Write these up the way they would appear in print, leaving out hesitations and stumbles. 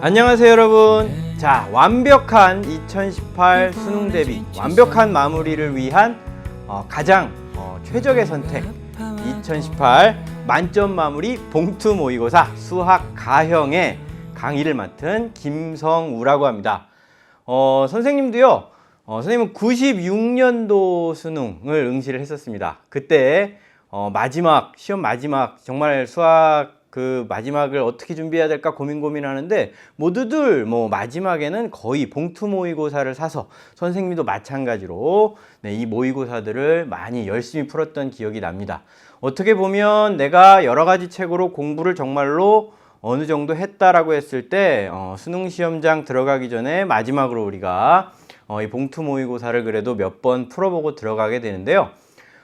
안녕하세요 여러분. 자, 완벽한 2018 수능 대비 완벽한 마무리를 위한 가장 최적의 선택 2018 만점 마무리 봉투 모의고사 수학 가형의 강의를 맡은 김성우라고 합니다. 선생님도요, 선생님은 96년도 수능을 응시를 했었습니다. 그때 시험 마지막 정말 수학 그 마지막을 어떻게 준비해야 될까 고민하는데 모두들 마지막에는 거의 봉투 모의고사를 사서 선생님도 마찬가지로 이 모의고사들을 많이 열심히 풀었던 기억이 납니다. 어떻게 보면 내가 여러 가지 책으로 공부를 정말로 어느 정도 했다라고 했을 때 수능 시험장 들어가기 전에 마지막으로 우리가 이 봉투 모의고사를 그래도 몇 번 풀어보고 들어가게 되는데요.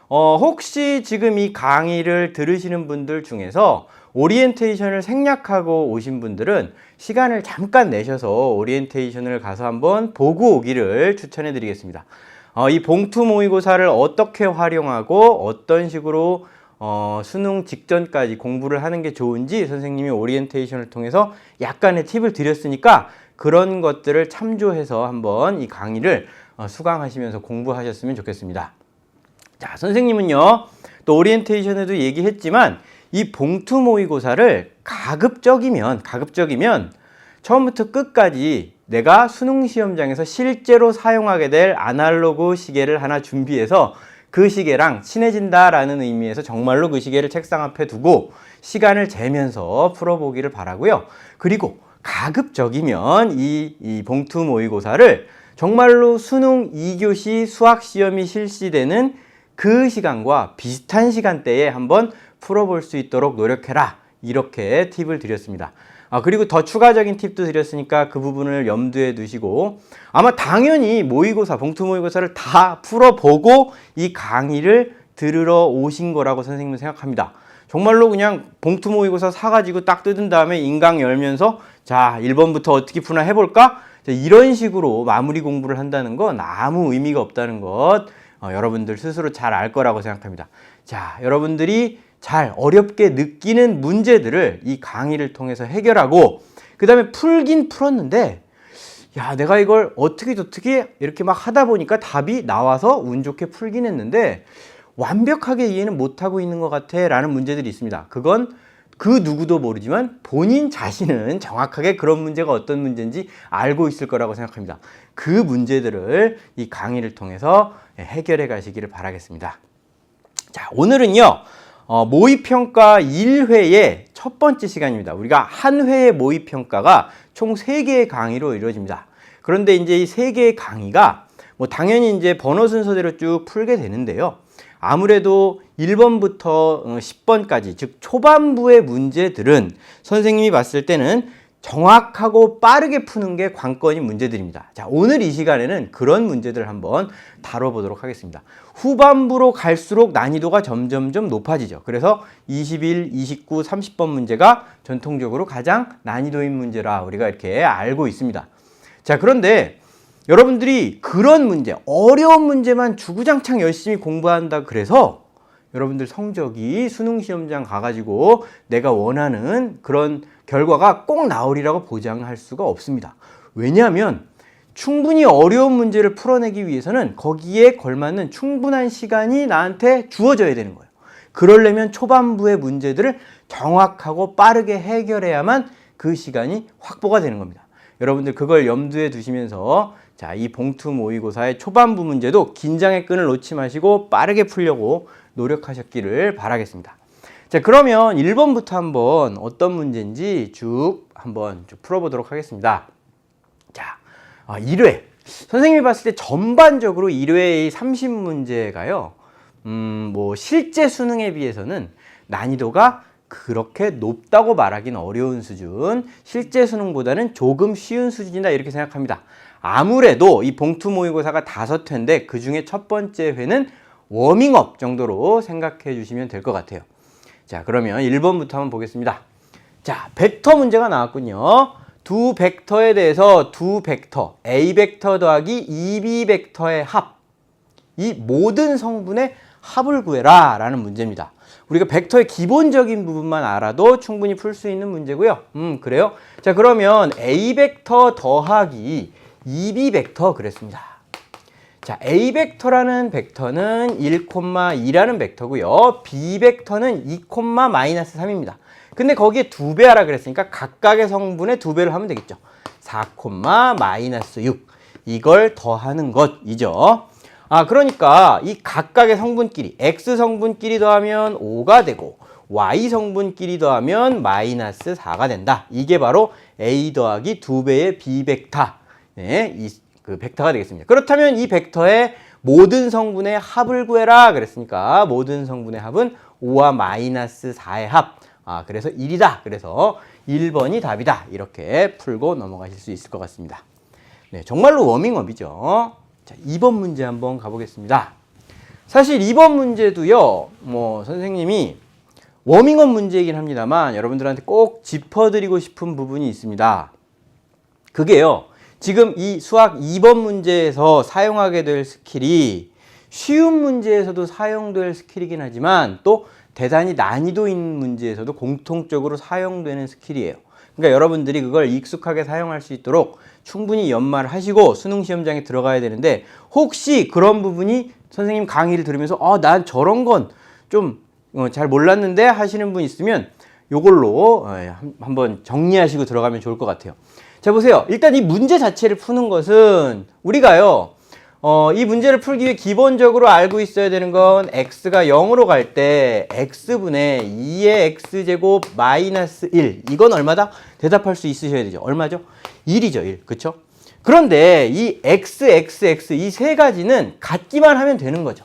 혹시 지금 이 강의를 들으시는 분들 중에서 오리엔테이션을 생략하고 오신 분들은 시간을 잠깐 내셔서 오리엔테이션을 가서 한번 보고 오기를 추천해 드리겠습니다. 이 봉투 모의고사를 어떻게 활용하고 어떤 식으로 수능 직전까지 공부를 하는 게 좋은지 선생님이 오리엔테이션을 통해서 약간의 팁을 드렸으니까 그런 것들을 참조해서 한번 이 강의를 수강하시면서 공부하셨으면 좋겠습니다. 자, 선생님은요, 또 오리엔테이션에도 얘기했지만 이 봉투 모의고사를 가급적이면 처음부터 끝까지 내가 수능 시험장에서 실제로 사용하게 될 아날로그 시계를 하나 준비해서 그 시계랑 친해진다라는 의미에서 정말로 그 시계를 책상 앞에 두고 시간을 재면서 풀어보기를 바라고요. 그리고 가급적이면 이 봉투 모의고사를 정말로 수능 2교시 수학 시험이 실시되는 그 시간과 비슷한 시간대에 한번 풀어볼 수 있도록 노력해라, 이렇게 팁을 드렸습니다. 그리고 더 추가적인 팁도 드렸으니까 그 부분을 염두에 두시고 아마 당연히 모의고사, 봉투 모의고사를 다 풀어보고 이 강의를 들으러 오신 거라고 선생님은 생각합니다. 정말로 그냥 봉투 모의고사 사가지고 딱 뜯은 다음에 인강 열면서 자, 1번부터 어떻게 푸나 해볼까? 이런 식으로 마무리 공부를 한다는 건 아무 의미가 없다는 것 여러분들 스스로 잘 알 거라고 생각합니다. 자, 여러분들이 잘 어렵게 느끼는 문제들을 이 강의를 통해서 해결하고 그 다음에 풀긴 풀었는데 야, 내가 이걸 어떻게 이렇게 막 하다 보니까 답이 나와서 운 좋게 풀긴 했는데 완벽하게 이해는 못하고 있는 것 같아 라는 문제들이 있습니다. 그건 그 누구도 모르지만 본인 자신은 정확하게 그런 문제가 어떤 문제인지 알고 있을 거라고 생각합니다. 그 문제들을 이 강의를 통해서 해결해 가시기를 바라겠습니다. 자, 오늘은요, 모의평가 1회의 첫 번째 시간입니다. 우리가 한 회의 모의평가가 총 3개의 강의로 이루어집니다. 그런데 이제 이 3개의 강의가 당연히 이제 번호 순서대로 쭉 풀게 되는데요. 아무래도 1번부터 10번까지, 즉 초반부의 문제들은 선생님이 봤을 때는 정확하고 빠르게 푸는 게 관건인 문제들입니다. 자, 오늘 이 시간에는 그런 문제들을 한번 다뤄보도록 하겠습니다. 후반부로 갈수록 난이도가 점점점 높아지죠. 그래서 21, 29, 30번 문제가 전통적으로 가장 난이도인 문제라 우리가 이렇게 알고 있습니다. 자, 그런데 여러분들이 그런 문제, 어려운 문제만 주구장창 열심히 공부한다 그래서 여러분들 성적이 수능 시험장 가가지고 내가 원하는 그런 결과가 꼭 나오리라고 보장할 수가 없습니다. 왜냐하면 충분히 어려운 문제를 풀어내기 위해서는 거기에 걸맞는 충분한 시간이 나한테 주어져야 되는 거예요. 그러려면 초반부의 문제들을 정확하고 빠르게 해결해야만 그 시간이 확보가 되는 겁니다. 여러분들 그걸 염두에 두시면서 자, 이 봉투 모의고사의 초반부 문제도 긴장의 끈을 놓지 마시고 빠르게 풀려고 노력하셨기를 바라겠습니다. 자, 그러면 1번부터 한번 어떤 문제인지 쭉 한번 풀어보도록 하겠습니다. 자, 1회. 선생님이 봤을 때 전반적으로 1회의 30문제가요, 실제 수능에 비해서는 난이도가 그렇게 높다고 말하기는 어려운 수준, 실제 수능보다는 조금 쉬운 수준이다 이렇게 생각합니다. 아무래도 이 봉투 모의고사가 5회인데 그 중에 첫 번째 회는 워밍업 정도로 생각해 주시면 될 것 같아요. 자, 그러면 1번부터 한번 보겠습니다. 자, 벡터 문제가 나왔군요. 두 벡터에 대해서 두 벡터 A 벡터 더하기 2B 벡터의 합, 이 모든 성분의 합을 구해라 라는 문제입니다. 우리가 벡터의 기본적인 부분만 알아도 충분히 풀 수 있는 문제고요. 그래요? 자, 그러면 A 벡터 더하기 2B 벡터 그랬습니다. 자, A 벡터라는 벡터는 1,2라는 bek터고요. B 벡터는 2,-3입니다. 근데 거기에 2배 하라 그랬으니까 각각의 성분의 2배를 하면 되겠죠. 4,-6 이걸 더하는 것이죠. 아, 그러니까 이 각각의 성분끼리 X 성분끼리 더하면 5가 되고 Y 성분끼리 더하면 -4가 된다. 이게 바로 A 더하기 2배의 B 벡터. 네, 그 벡터가 되겠습니다. 그렇다면 이 벡터의 모든 성분의 합을 구해라 그랬으니까 모든 성분의 합은 5와 -4의 합. 아, 그래서 1이다. 그래서 1번이 답이다. 이렇게 풀고 넘어가실 수 있을 것 같습니다. 네, 정말로 워밍업이죠. 자, 2번 문제 한번 가보겠습니다. 사실 2번 문제도요, 선생님이 워밍업 문제이긴 합니다만 여러분들한테 꼭 짚어드리고 싶은 부분이 있습니다. 그게요, 지금 이 수학 2번 문제에서 사용하게 될 스킬이 쉬운 문제에서도 사용될 스킬이긴 하지만 또 대단히 난이도 있는 문제에서도 공통적으로 사용되는 스킬이에요. 그러니까 여러분들이 그걸 익숙하게 사용할 수 있도록 충분히 연마를 하시고 수능 시험장에 들어가야 되는데, 혹시 그런 부분이 선생님 강의를 들으면서 난 저런 건 좀 잘 몰랐는데 하시는 분 있으면 요걸로 한번 정리하시고 들어가면 좋을 것 같아요. 자, 보세요. 일단 이 문제 자체를 푸는 것은 우리가요, 이 문제를 풀기 위해 기본적으로 알고 있어야 되는 건 x가 0으로 갈 때 x분의 2의 x제곱 마이너스 1, 이건 얼마다? 대답할 수 있으셔야 되죠. 얼마죠? 1이죠. 1. 그쵸? 그런데 이 x, x, x 이 세 가지는 같기만 하면 되는 거죠.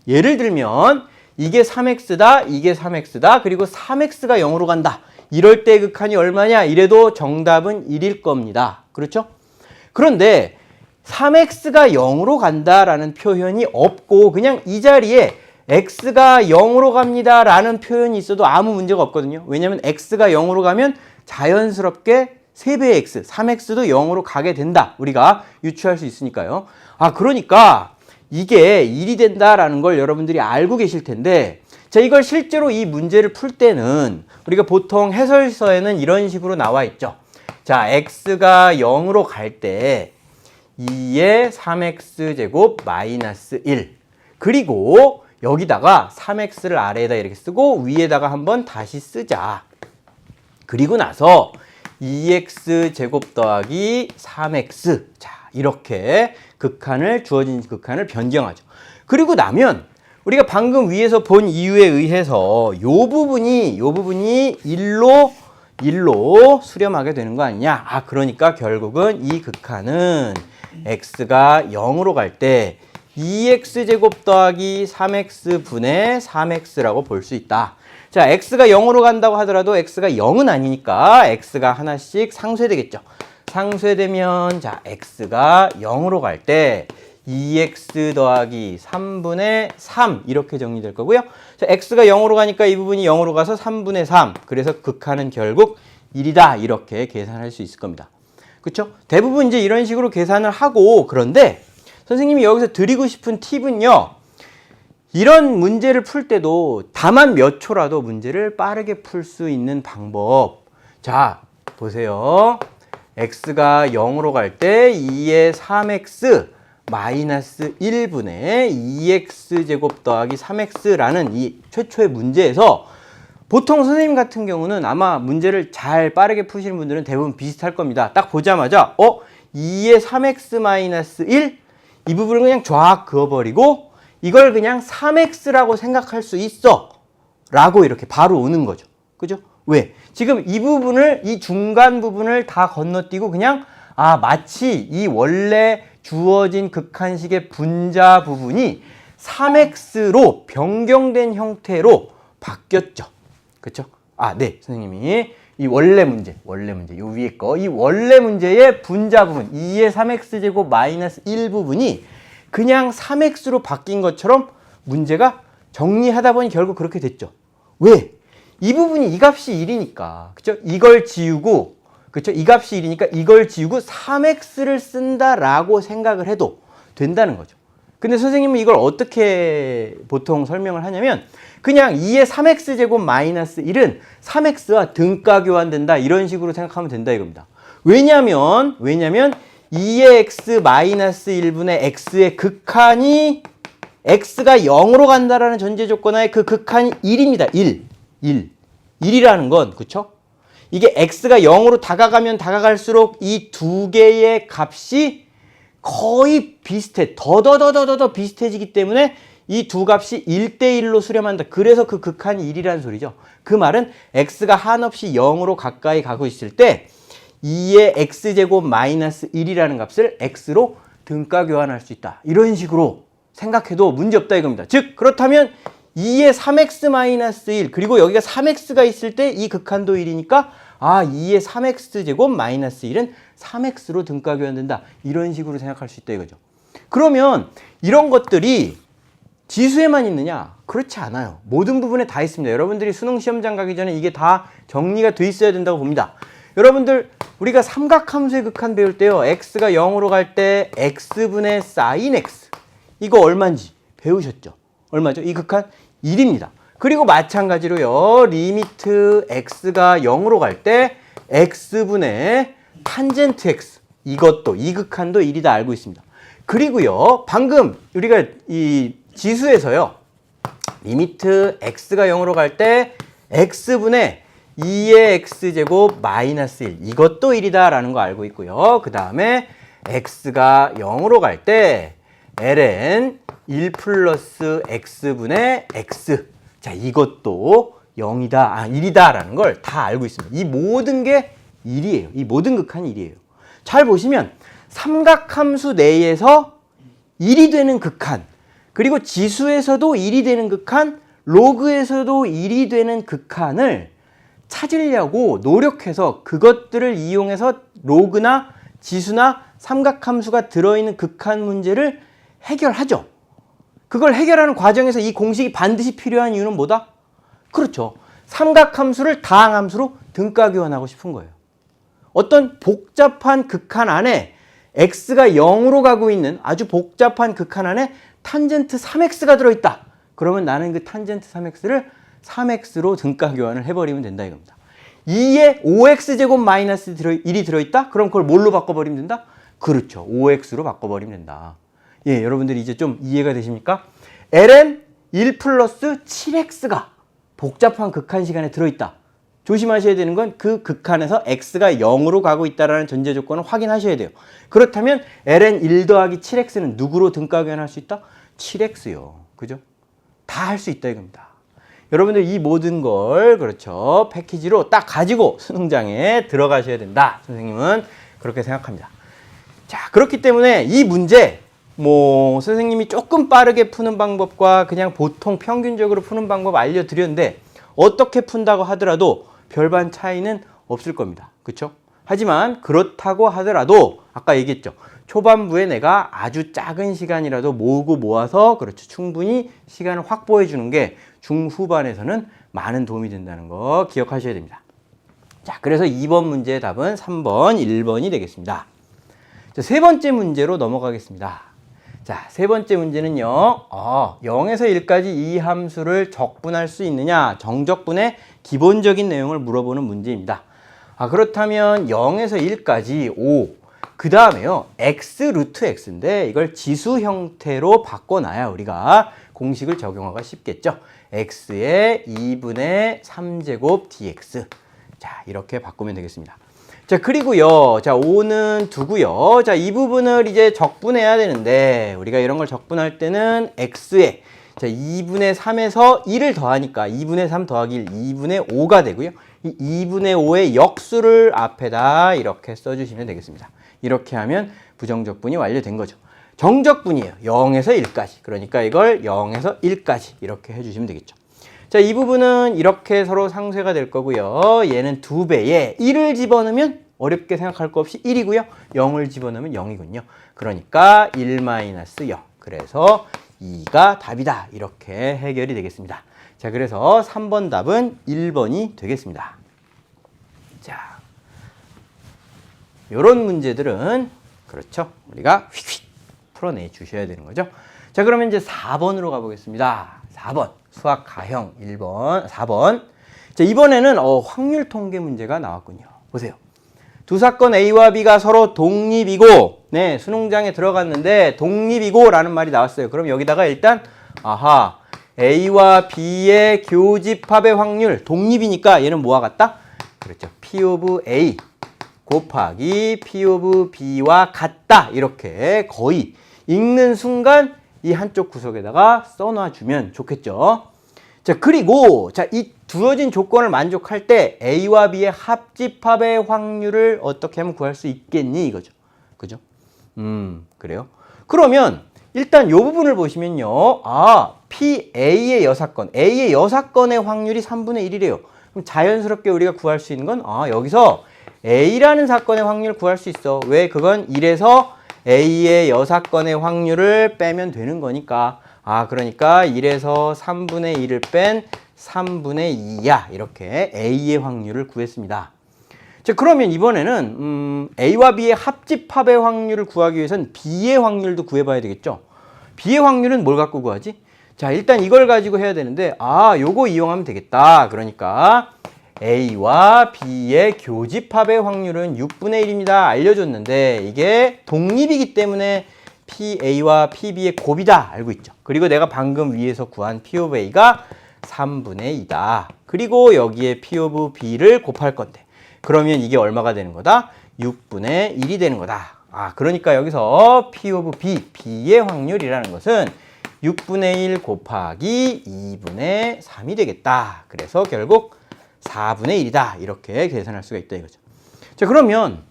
예를 들면 이게 3x다, 이게 3x다, 그리고 3x가 0으로 간다. 이럴 때 극한이 얼마냐? 이래도 정답은 1일 겁니다. 그렇죠? 그런데 3x가 0으로 간다라는 표현이 없고 그냥 이 자리에 x가 0으로 갑니다 라는 표현이 있어도 아무 문제가 없거든요. 왜냐하면 x가 0으로 가면 자연스럽게 3배의 x, 3x도 0으로 가게 된다. 우리가 유추할 수 있으니까요. 아, 그러니까 이게 1이 된다라는 걸 여러분들이 알고 계실 텐데, 자, 이걸 실제로 이 문제를 풀 때는 우리가 보통 해설서에는 이런 식으로 나와 있죠. 자, x가 0으로 갈 때 2의 3x제곱 마이너스 1, 그리고 여기다가 3x를 아래에다 이렇게 쓰고 위에다가 한번 다시 쓰자. 그리고 나서 2x제곱 더하기 3x, 자, 이렇게 주어진 극한을 변경하죠. 그리고 나면 우리가 방금 위에서 본 이유에 의해서 요 부분이 1로 수렴하게 되는 거 아니냐. 아, 그러니까 결국은 이 극한은 x가 0으로 갈 때 2x제곱 더하기 3x분의 3x라고 볼 수 있다. 자, x가 0으로 간다고 하더라도 x가 0은 아니니까 x가 하나씩 상쇄되겠죠. 상쇄되면 자, x가 0으로 갈 때 2x 더하기 3분의 3 이렇게 정리될 거고요. 자, x가 0으로 가니까 이 부분이 0으로 가서 3분의 3. 그래서 극한은 결국 1이다. 이렇게 계산할 수 있을 겁니다. 그렇죠? 대부분 이제 이런 식으로 계산을 하고, 그런데 선생님이 여기서 드리고 싶은 팁은요, 이런 문제를 풀 때도 다만 몇 초라도 문제를 빠르게 풀 수 있는 방법. 자, 보세요. x가 0으로 갈 때 2의 3x 마이너스 1분의 2x제곱 더하기 3x라는 이 최초의 문제에서 보통 선생님 같은 경우는 아마 문제를 잘 빠르게 푸시는 분들은 대부분 비슷할 겁니다. 딱 보자마자 2의 3x 마이너스 1? 이 부분을 그냥 쫙 그어버리고 이걸 그냥 3x라고 생각할 수 있어 라고 이렇게 바로 오는 거죠. 그죠? 왜? 지금 이 중간 부분을 다 건너뛰고 그냥 마치 이 원래 주어진 극한식의 분자 부분이 3x로 변경된 형태로 바뀌었죠. 그렇죠? 네, 선생님이 이 원래 문제, 요 위에 거, 이 원래 문제의 분자 부분, 2의 3x제곱 마이너스 1 부분이 그냥 3x로 바뀐 것처럼 문제가 정리하다 보니 결국 그렇게 됐죠. 왜? 이 부분이 이 값이 1이니까, 그쵸? 이걸 지우고, 그쵸? 이 값이 1이니까 이걸 지우고 3x를 쓴다라고 생각을 해도 된다는 거죠. 근데 선생님은 이걸 어떻게 보통 설명을 하냐면 그냥 2의 3x제곱 마이너스 1은 3x와 등가 교환된다 이런 식으로 생각하면 된다 이겁니다. 왜냐면 2의 x 마이너스 1분의 x의 극한이 x가 0으로 간다라는 전제 조건하에 그 극한이 1입니다. 1이라는 건 그쵸? 이게 x가 0으로 다가가면 다가갈수록 이 두 개의 값이 거의 비슷해. 더더더더더 비슷해지기 때문에 이 두 값이 1대1로 수렴한다. 그래서 그 극한이 1이라는 소리죠. 그 말은 x가 한없이 0으로 가까이 가고 있을 때 2의 x제곱 마이너스 1이라는 값을 x로 등가 교환할 수 있다. 이런 식으로 생각해도 문제없다 이겁니다. 즉 그렇다면 2의 3x 마이너스 1 그리고 여기가 3x가 있을 때 이 극한도 1이니까 2의 3x제곱 마이너스 1은 3x로 등가 교환된다. 이런 식으로 생각할 수 있다 이거죠. 그러면 이런 것들이 지수에만 있느냐? 그렇지 않아요. 모든 부분에 다 있습니다. 여러분들이 수능 시험장 가기 전에 이게 다 정리가 돼 있어야 된다고 봅니다. 여러분들 우리가 삼각함수의 극한 배울 때요. x가 0으로 갈 때 x분의 sin x 이거 얼마인지 배우셨죠? 얼마죠? 이 극한 1입니다. 그리고 마찬가지로요. 리미트 x가 0으로 갈 때 x분의 탄젠트 x 이것도 이 극한도 1이다 알고 있습니다. 그리고요. 방금 우리가 이 지수에서요. 리미트 x가 0으로 갈 때 x분의 2의 x제곱 마이너스 1 이것도 1이다 라는 거 알고 있고요. 그 다음에 x가 0으로 갈 때 ln 1 플러스 x분의 x 자 이것도 0이다 1이다 라는 걸 다 알고 있습니다. 이 모든 게 1이에요. 이 모든 극한이 1이에요. 잘 보시면 삼각함수 내에서 1이 되는 극한 그리고 지수에서도 1이 되는 극한 로그에서도 1이 되는 극한을 찾으려고 노력해서 그것들을 이용해서 로그나 지수나 삼각함수가 들어있는 극한 문제를 해결하죠. 그걸 해결하는 과정에서 이 공식이 반드시 필요한 이유는 뭐다? 그렇죠. 삼각함수를 다항함수로 등가 교환하고 싶은 거예요. 어떤 복잡한 극한 안에 x가 0으로 가고 있는 아주 복잡한 극한 안에 탄젠트 3x가 들어있다. 그러면 나는 그 탄젠트 3x를 3x로 등가 교환을 해버리면 된다 이겁니다. 2에 5x제곱 마이너스 1이 들어있다? 그럼 그걸 뭘로 바꿔버리면 된다? 그렇죠. 5x로 바꿔버리면 된다. 예, 여러분들이 이제 좀 이해가 되십니까? ln 1 플러스 7x가 복잡한 극한 시간에 들어있다. 조심하셔야 되는 건 그 극한에서 x가 0으로 가고 있다는 전제 조건을 확인하셔야 돼요. 그렇다면 ln 1 더하기 7x는 누구로 등가 교환할 수 있다? 7x요. 그죠? 다 할 수 있다 이겁니다. 여러분들 이 모든 걸 그렇죠. 패키지로 딱 가지고 수능장에 들어가셔야 된다. 선생님은 그렇게 생각합니다. 자, 그렇기 때문에 이 문제 선생님이 조금 빠르게 푸는 방법과 그냥 보통 평균적으로 푸는 방법 알려드렸는데 어떻게 푼다고 하더라도 별반 차이는 없을 겁니다. 그렇죠? 하지만 그렇다고 하더라도 아까 얘기했죠. 초반부에 내가 아주 작은 시간이라도 모으고 모아서 그렇죠. 충분히 시간을 확보해 주는 게 중후반에서는 많은 도움이 된다는 거 기억하셔야 됩니다. 자, 그래서 2번 문제의 답은 3번, 1번이 되겠습니다. 자, 세 번째 문제로 넘어가겠습니다. 자, 세 번째 문제는요. 0에서 1까지 이 함수를 적분할 수 있느냐? 정적분의 기본적인 내용을 물어보는 문제입니다. 그렇다면 0에서 1까지 5, 그 다음에요. x 루트 x인데 이걸 지수 형태로 바꿔놔야 우리가 공식을 적용하기가 쉽겠죠. x의 2분의 3제곱 dx. 자, 이렇게 바꾸면 되겠습니다. 자, 그리고요. 자, 5는 두고요. 자, 이 부분을 이제 적분해야 되는데 우리가 이런 걸 적분할 때는 x에 자, 2분의 3에서 1을 더하니까 2분의 3 더하기 1, 2분의 5가 되고요. 이 2분의 5의 역수를 앞에다 이렇게 써주시면 되겠습니다. 이렇게 하면 부정적분이 완료된 거죠. 정적분이에요. 0에서 1까지. 그러니까 이걸 0에서 1까지 이렇게 해주시면 되겠죠. 자, 이 부분은 이렇게 서로 상쇄가 될 거고요. 얘는 2배에 1을 집어넣으면 어렵게 생각할 거 없이 1이고요. 0을 집어넣으면 0이군요. 그러니까 1-0. 그래서 2가 답이다. 이렇게 해결이 되겠습니다. 자, 그래서 3번 답은 1번이 되겠습니다. 자, 요런 문제들은 그렇죠. 우리가 휙휙 풀어내 주셔야 되는 거죠. 자, 그러면 이제 4번으로 가보겠습니다. 4번. 수학 가형 1번, 4번. 자, 이번에는 확률 통계 문제가 나왔군요. 보세요. 두 사건 A와 B가 서로 독립이고, 네, 수능장에 들어갔는데 독립이고 라는 말이 나왔어요. 그럼 여기다가 일단, A와 B의 교집합의 확률, 독립이니까 얘는 뭐와 같다? 그렇죠. P of A 곱하기 P of B와 같다. 이렇게 거의 읽는 순간 이 한쪽 구석에다가 써놔주면 좋겠죠. 자, 그리고 이 두어진 조건을 만족할 때 A와 B의 합집합의 확률을 어떻게 하면 구할 수 있겠니? 이거죠. 그죠? 그래요. 그러면 일단 이 부분을 보시면요. PA의 여사건, A의 여사건의 확률이 3분의 1이래요. 그럼 자연스럽게 우리가 구할 수 있는 건 여기서 A라는 사건의 확률을 구할 수 있어. 왜? 그건 1에서 A의 여사건의 확률을 빼면 되는 거니까. 그러니까 1에서 3분의 1을 뺀 3분의 2야. 이렇게 A의 확률을 구했습니다. 자, 그러면 이번에는 A와 B의 합집합의 확률을 구하기 위해서는 B의 확률도 구해봐야 되겠죠. B의 확률은 뭘 갖고 구하지? 자, 일단 이걸 가지고 해야 되는데 요거 이용하면 되겠다. 그러니까 A와 B의 교집합의 확률은 6분의 1입니다. 알려줬는데 이게 독립이기 때문에 PA와 PB의 곱이다. 알고 있죠. 그리고 내가 방금 위에서 구한 P of A가 3분의 2다. 그리고 여기에 P of B를 곱할 건데 그러면 이게 얼마가 되는 거다? 6분의 1이 되는 거다. 그러니까 여기서 P of B, B의 확률이라는 것은 6분의 1 곱하기 2분의 3이 되겠다. 그래서 결국 4분의 1이다. 이렇게 계산할 수가 있다 이거죠. 자, 그러면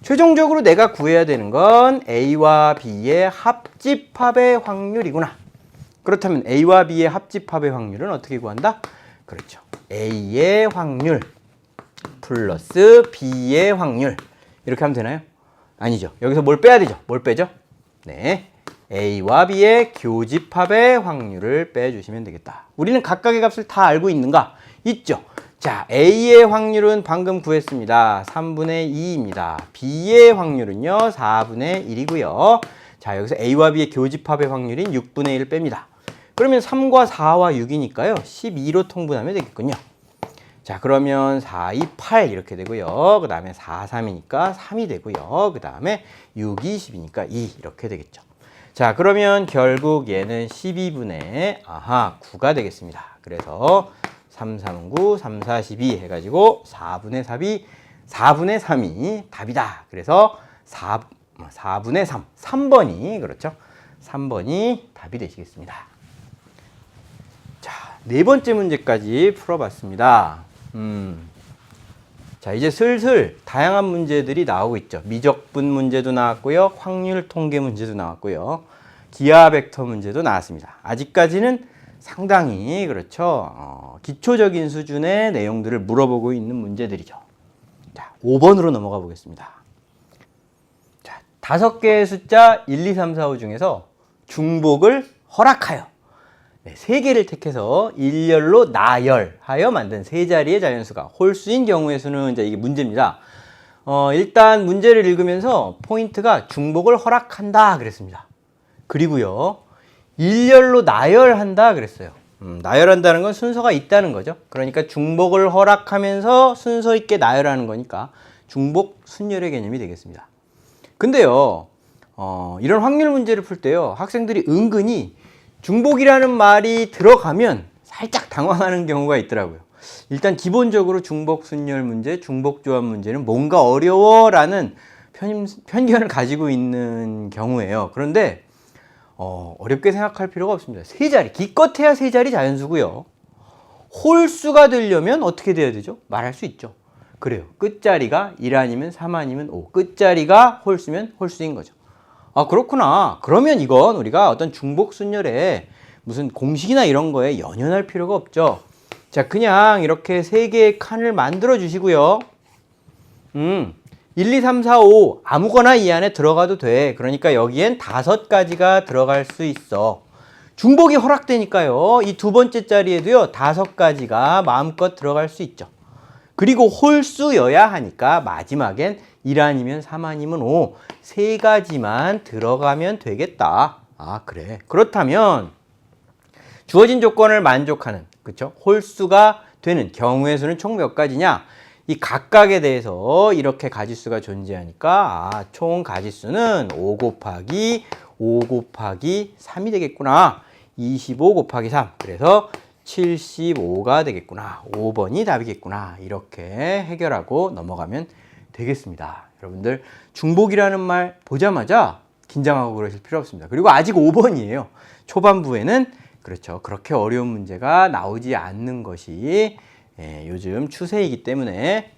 최종적으로 내가 구해야 되는 건 A와 B의 합집합의 확률이구나. 그렇다면 A와 B의 합집합의 확률은 어떻게 구한다? 그렇죠. A의 확률 플러스 B의 확률. 이렇게 하면 되나요? 아니죠. 여기서 뭘 빼야 되죠? 뭘 빼죠? 네, A와 B의 교집합의 확률을 빼주시면 되겠다. 우리는 각각의 값을 다 알고 있는가? 있죠. 자, A의 확률은 방금 구했습니다. 3분의 2입니다. B의 확률은요, 4분의 1이고요. 자, 여기서 A와 B의 교집합의 확률인 6분의 1을 뺍니다. 그러면 3과 4와 6이니까요. 12로 통분하면 되겠군요. 자, 그러면 4, 2, 8 이렇게 되고요. 그 다음에 4, 3이니까 3이 되고요. 그 다음에 6, 2, 10이니까 2 이렇게 되겠죠. 자, 그러면 결국 얘는 12분의 9가 되겠습니다. 그래서 3, 3, 9, 3, 4, 12 해가지고 4분의 3이 답이다. 그래서 4분의 3, 3번이 그렇죠. 3번이 답이 되시겠습니다. 자, 네 번째 문제까지 풀어봤습니다. 자, 이제 슬슬 다양한 문제들이 나오고 있죠. 미적분 문제도 나왔고요. 확률 통계 문제도 나왔고요. 기하 벡터 문제도 나왔습니다. 아직까지는 상당히 그렇죠. 기초적인 수준의 내용들을 물어보고 있는 문제들이죠. 자, 5번으로 넘어가 보겠습니다. 자, 5개의 숫자 1, 2, 3, 4, 5 중에서 중복을 허락하여 3개를 택해서 일렬로 나열하여 만든 세 자리의 자연수가 홀수인 경우의 수는 이제 이게 문제입니다. 일단 문제를 읽으면서 포인트가 중복을 허락한다 그랬습니다. 그리고요, 일렬로 나열한다 그랬어요. 나열한다는 건 순서가 있다는 거죠. 그러니까 중복을 허락하면서 순서 있게 나열하는 거니까 중복 순열의 개념이 되겠습니다. 근데요, 이런 확률 문제를 풀 때요, 학생들이 은근히 중복이라는 말이 들어가면 살짝 당황하는 경우가 있더라고요. 일단 기본적으로 중복 순열 문제, 중복 조합 문제는 뭔가 어려워라는 편견을 가지고 있는 경우예요. 그런데 어렵게 생각할 필요가 없습니다. 세 자리, 기껏해야 세 자리 자연수고요. 홀수가 되려면 어떻게 돼야 되죠? 말할 수 있죠. 그래요. 끝자리가 1 아니면 3 아니면 5. 끝자리가 홀수면 홀수인 거죠. 그렇구나. 그러면 이건 우리가 어떤 중복 순열에 무슨 공식이나 이런 거에 연연할 필요가 없죠. 자, 그냥 이렇게 세 개의 칸을 만들어 주시고요. 1, 2, 3, 4, 5 아무거나 이 안에 들어가도 돼. 그러니까 여기엔 5가지가 들어갈 수 있어. 중복이 허락되니까요. 이 두 번째 자리에도요, 5가지가 마음껏 들어갈 수 있죠. 그리고 홀수여야 하니까 마지막엔 1 아니면 3 아니면 5 3가지만 들어가면 되겠다. 아, 그래. 그렇다면 주어진 조건을 만족하는, 그쵸? 홀수가 되는 경우의 수는 총 몇 가지냐? 이 각각에 대해서 이렇게 가지수가 존재하니까 아, 총 가지수는 5 곱하기 3이 되겠구나. 25 곱하기 3. 그래서 75가 되겠구나. 5번이 답이겠구나. 이렇게 해결하고 넘어가면 되겠습니다. 여러분들 중복이라는 말 보자마자 긴장하고 그러실 필요 없습니다. 그리고 아직 5번이에요. 초반부에는 그렇죠. 그렇게 어려운 문제가 나오지 않는 것이 요즘 추세이기 때문에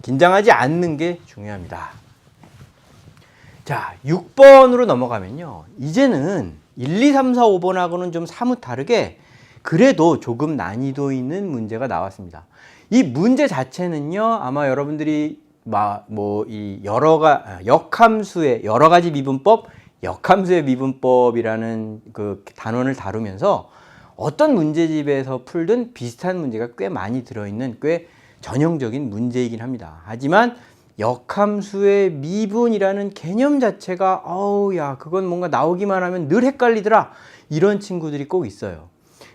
긴장하지 않는 게 중요합니다. 자, 6번으로 넘어가면요. 이제는 1, 2, 3, 4, 5번하고는 좀 사뭇 다르게 그래도 조금 난이도 있는 문제가 나왔습니다. 이 문제 자체는요. 아마 여러분들이 이 역함수의 여러 가지 미분법, 역함수의 미분법이라는 그 단원을 다루면서 어떤 문제집에서 풀든 비슷한 문제가 꽤 많이 들어있는 꽤 전형적인 문제이긴 합니다. 하지만 역함수의 미분이라는 개념 자체가 야 그건 뭔가 나오기만 하면 늘 헷갈리더라 이런 친구들이 꼭 있어요.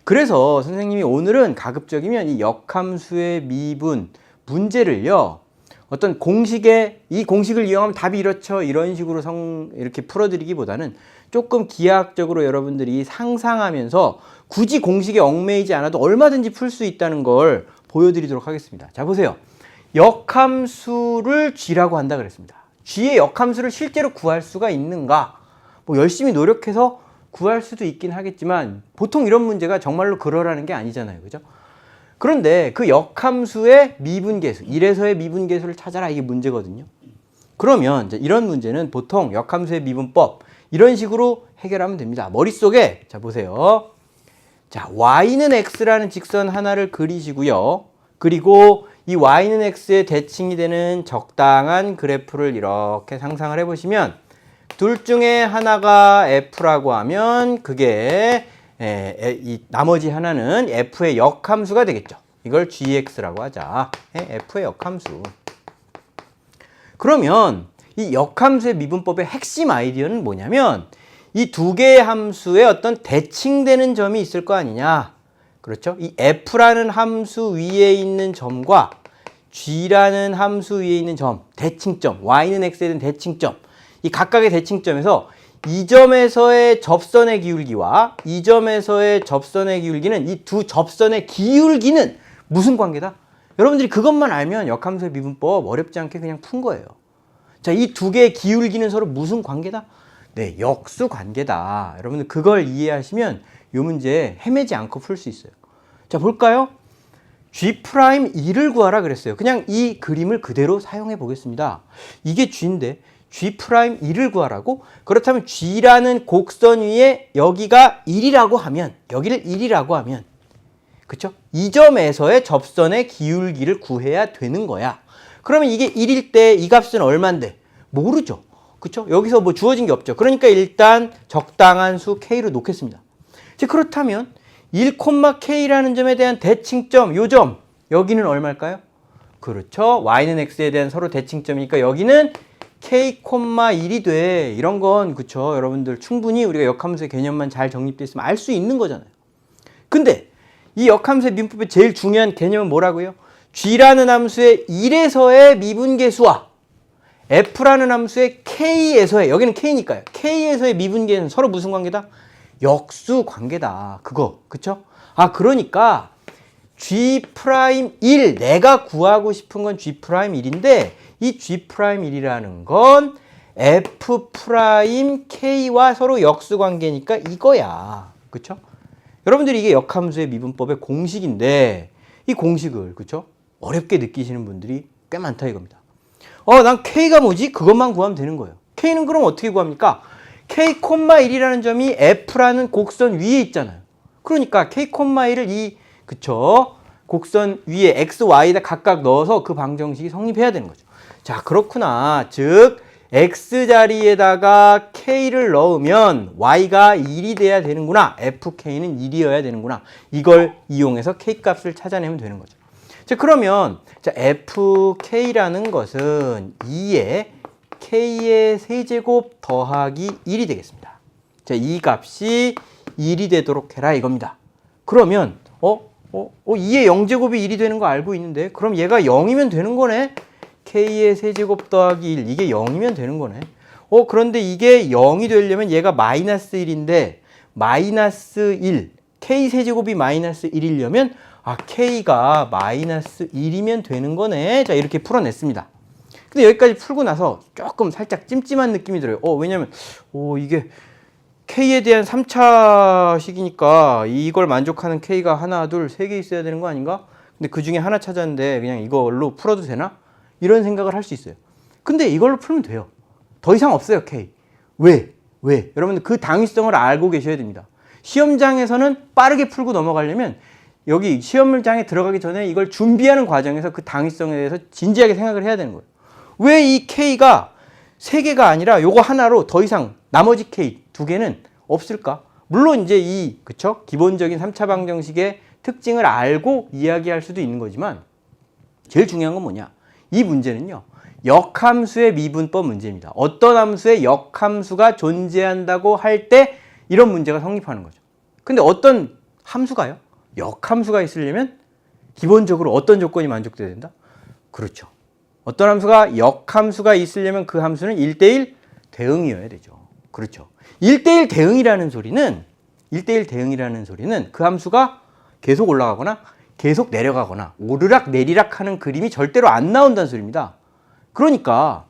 그래서 선생님이 오늘은 가급적이면 이 역함수의 미분 문제를요 어떤 이 공식을 이용하면 답이 이렇죠 이런 식으로 이렇게 풀어드리기보다는 조금 기하학적으로 여러분들이 상상하면서 굳이 공식에 얽매이지 않아도 얼마든지 풀 수 있다는 걸 보여드리도록 하겠습니다. 자, 보세요. 역함수를 G라고 한다 그랬습니다. G의 역함수를 실제로 구할 수가 있는가? 뭐 열심히 노력해서 구할 수도 있긴 하겠지만 보통 이런 문제가 정말로 그러라는 게 아니잖아요. 그죠? 그런데 그 역함수의 미분계수, 1에서의 미분계수를 찾아라 이게 문제거든요. 그러면 이제 이런 문제는 보통 역함수의 미분법 이런 식으로 해결하면 됩니다. 머릿속에 자 보세요. 자, y는 x라는 직선 하나를 그리시고요. 그리고 이 y는 x의 대칭이 되는 적당한 그래프를 이렇게 상상을 해보시면 둘 중에 하나가 f라고 하면 그게 이 나머지 하나는 f의 역함수가 되겠죠. 이걸 gx라고 하자. f의 역함수. 그러면 이 역함수의 미분법의 핵심 아이디어는 뭐냐면 이 두 개의 함수의 어떤 대칭되는 점이 있을 거 아니냐. 그렇죠? 이 f라는 함수 위에 있는 점과 g라는 함수 위에 있는 점, 대칭점, y는 x에 대한 대칭점. 이 각각의 대칭점에서 이 점에서의 접선의 기울기와 이 점에서의 접선의 기울기는 이 두 접선의 기울기는 무슨 관계다? 여러분들이 그것만 알면 역함수의 미분법 어렵지 않게 그냥 푼 거예요. 자, 이 두 개의 기울기는 서로 무슨 관계다? 네, 역수 관계다. 여러분들 그걸 이해하시면 이 문제 헤매지 않고 풀 수 있어요. 자, 볼까요? G'2를 구하라 그랬어요. 그냥 이 그림을 그대로 사용해 보겠습니다. 이게 G인데 G'2를 구하라고? 그렇다면 G라는 곡선 위에 여기가 1이라고 하면 여기를 1이라고 하면 그쵸? 이 점에서의 접선의 기울기를 구해야 되는 거야. 그러면 이게 1일 때 이 값은 얼만데? 모르죠. 그쵸? 여기서 뭐 주어진 게 없죠. 그러니까 일단 적당한 수 K로 놓겠습니다. 자, 그렇다면 1,K라는 점에 대한 대칭점, 요 점, 여기는 얼마일까요? 그렇죠. Y는 X에 대한 서로 대칭점이니까 여기는 K,1이 돼. 이런 건, 그쵸. 여러분들 충분히 우리가 역함수의 개념만 잘 정립되어 있으면 알 수 있는 거잖아요. 근데 이 역함수의 미분법의 제일 중요한 개념은 뭐라고요? G라는 함수의 1에서의 미분계수와 F라는 함수의 K에서의, 여기는 K니까요. K에서의 미분계는 서로 무슨 관계다? 역수 관계다. 그거. 그쵸? 아, 그러니까 G'1, 내가 구하고 싶은 건 G'1인데 이 G'1이라는 건 F'K와 서로 역수 관계니까 이거야. 그쵸? 여러분들이 이게 역함수의 미분법의 공식인데 이 공식을, 그쵸? 어렵게 느끼시는 분들이 꽤 많다 이겁니다. 난 K가 뭐지? 그것만 구하면 되는 거예요. K는 그럼 어떻게 구합니까? K,1이라는 점이 F라는 곡선 위에 있잖아요. 그러니까 K,1을 그쵸? 곡선 위에 X, Y에다 각각 넣어서 그 방정식이 성립해야 되는 거죠. 자, 그렇구나. 즉, X 자리에다가 K를 넣으면 Y가 1이 돼야 되는구나. FK는 1이어야 되는구나. 이걸 이용해서 K 값을 찾아내면 되는 거죠. 자, 그러면 자, FK라는 것은 2에 K의 세제곱 더하기 1이 되겠습니다. 자, 자, 이 값이 1이 되도록 해라 이겁니다. 그러면 2의 0제곱이 1이 되는 거 알고 있는데 그럼 얘가 0이면 되는 거네. k의 세제곱 더하기 1 이게 0이면 되는 거네. 그런데 이게 0이 되려면 얘가 마이너스 1인데 마이너스 1 k 세제곱이 마이너스 1이려면 k가 마이너스 1이면 되는 거네. 자, 이렇게 풀어냈습니다. 근데 여기까지 풀고 나서 조금 살짝 찜찜한 느낌이 들어요. 왜냐면 이게 k에 대한 3차식이니까 이걸 만족하는 k가 하나, 둘, 세 개 있어야 되는 거 아닌가? 근데 그 중에 하나 찾았는데 그냥 이걸로 풀어도 되나? 이런 생각을 할 수 있어요. 근데 이걸로 풀면 돼요. 더 이상 없어요, k. 왜? 여러분들 그 당위성을 알고 계셔야 됩니다. 시험장에서는 빠르게 풀고 넘어가려면 여기 시험장에 들어가기 전에 이걸 준비하는 과정에서 그 당위성에 대해서 진지하게 생각을 해야 되는 거예요. 왜 이 k가 3개가 아니라 요거 하나로 더 이상 나머지 k 2개는 없을까? 물론 이제 그쵸? 기본적인 3차 방정식의 특징을 알고 이야기할 수도 있는 거지만 제일 중요한 건 뭐냐? 이 문제는요. 역함수의 미분법 문제입니다. 어떤 함수에 역함수가 존재한다고 할 때 이런 문제가 성립하는 거죠. 근데 어떤 함수가요? 역함수가 있으려면 기본적으로 어떤 조건이 만족돼야 된다? 그렇죠. 어떤 함수가 역함수가 있으려면 그 함수는 1대1 대응이어야 되죠. 그렇죠. 1대1 대응이라는 소리는 그 함수가 계속 올라가거나 계속 내려가거나 오르락 내리락 하는 그림이 절대로 안 나온다는 소리입니다. 그러니까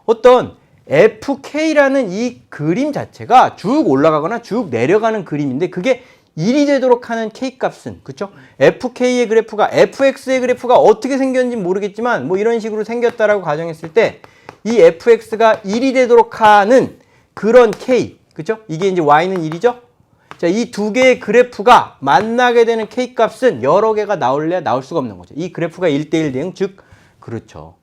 어떤 fk라는 이 그림 자체가 쭉 올라가거나 쭉 내려가는 그림인데 그게 1이 되도록 하는 k값은 그쵸? fk의 그래프가 fx의 그래프가 어떻게 생겼는지 모르겠지만 뭐 이런 식으로 생겼다라고 가정했을 때 이 fx가 1이 되도록 하는 그런 k 그쵸? 이게 이제 y는 1이죠? 자, 이 두 개의 그래프가 만나게 되는 k값은 여러 개가 나올래야 나올 수가 없는 거죠. 이 그래프가 1대1 대응 즉 그렇죠.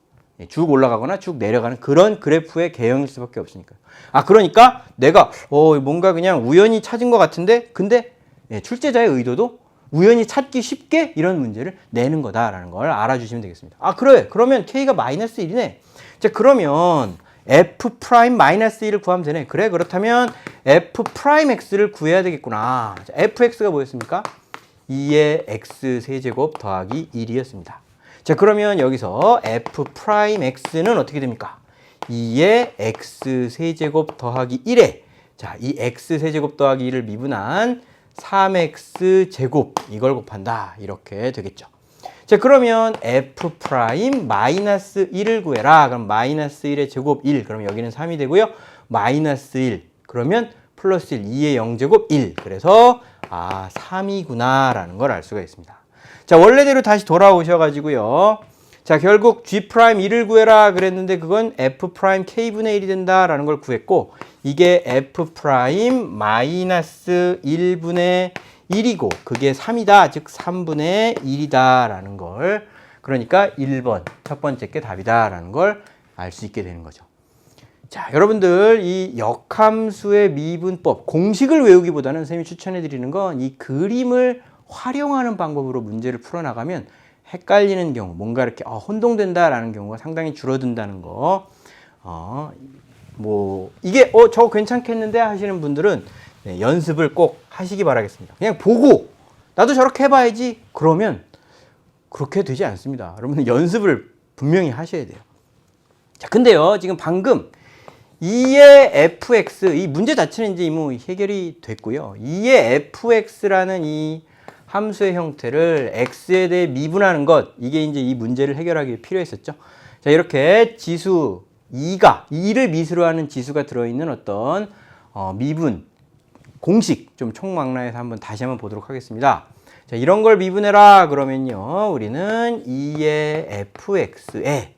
쭉 올라가거나 쭉 내려가는 그런 그래프의 개형일 수밖에 없으니까요. 그러니까 내가 뭔가 그냥 우연히 찾은 것 같은데 근데 출제자의 의도도 우연히 찾기 쉽게 이런 문제를 내는 거다라는 걸 알아주시면 되겠습니다. 그래. 그러면 k가 마이너스 1이네. 자, 그러면 f 프라임 마이너스 1을 구하면 되네. 그래. 그렇다면 f 프라임 x를 구해야 되겠구나. 자, fx가 뭐였습니까? 2의 x 세제곱 더하기 1이었습니다. 자, 그러면 여기서 f 프라임 x는 어떻게 됩니까? 2의 x 세제곱 더하기 1에 자, 이 x 세제곱 더하기 1을 미분한 3x 제곱 이걸 곱한다. 이렇게 되겠죠. 자, 그러면 f 프라임 마이너스 1을 구해라. 그럼 마이너스 1의 제곱 1. 그럼 여기는 3이 되고요. 마이너스 1. 그러면 플러스 1. 2의 0제곱 1. 그래서 3이구나 라는 걸 알 수가 있습니다. 자, 원래대로 다시 돌아오셔가지고요. 자, 결국 G'1을 구해라 그랬는데 그건 F'K분의 1이 된다라는 걸 구했고 이게 F' 마이너스 1분의 1이고 그게 3이다. 즉 3분의 1이다 라는 걸 그러니까 1번 첫 번째 게 답이다 라는 걸 알 수 있게 되는 거죠. 자, 여러분들 이 역함수의 미분법 공식을 외우기보다는 선생님이 추천해 드리는 건 이 그림을 활용하는 방법으로 문제를 풀어나가면 헷갈리는 경우, 뭔가 이렇게 혼동된다라는 경우가 상당히 줄어든다는 거. 이게 저거 괜찮겠는데 하시는 분들은 연습을 꼭 하시기 바라겠습니다. 그냥 보고 나도 저렇게 해봐야지 그러면 그렇게 되지 않습니다. 여러분 연습을 분명히 하셔야 돼요. 자, 근데요 지금 방금 2의 fx 이 문제 자체는 이제 뭐 해결이 됐고요. 2의 fx라는 이 함수의 형태를 x에 대해 미분하는 것 이게 이제 이 문제를 해결하기 위해 필요했었죠. 자, 이렇게 지수 2를 미수로 하는 지수가 들어있는 어떤 미분 공식 좀 총망라해서 다시 한번 보도록 하겠습니다. 자, 이런 걸 미분해라 그러면요 우리는 2의 fx에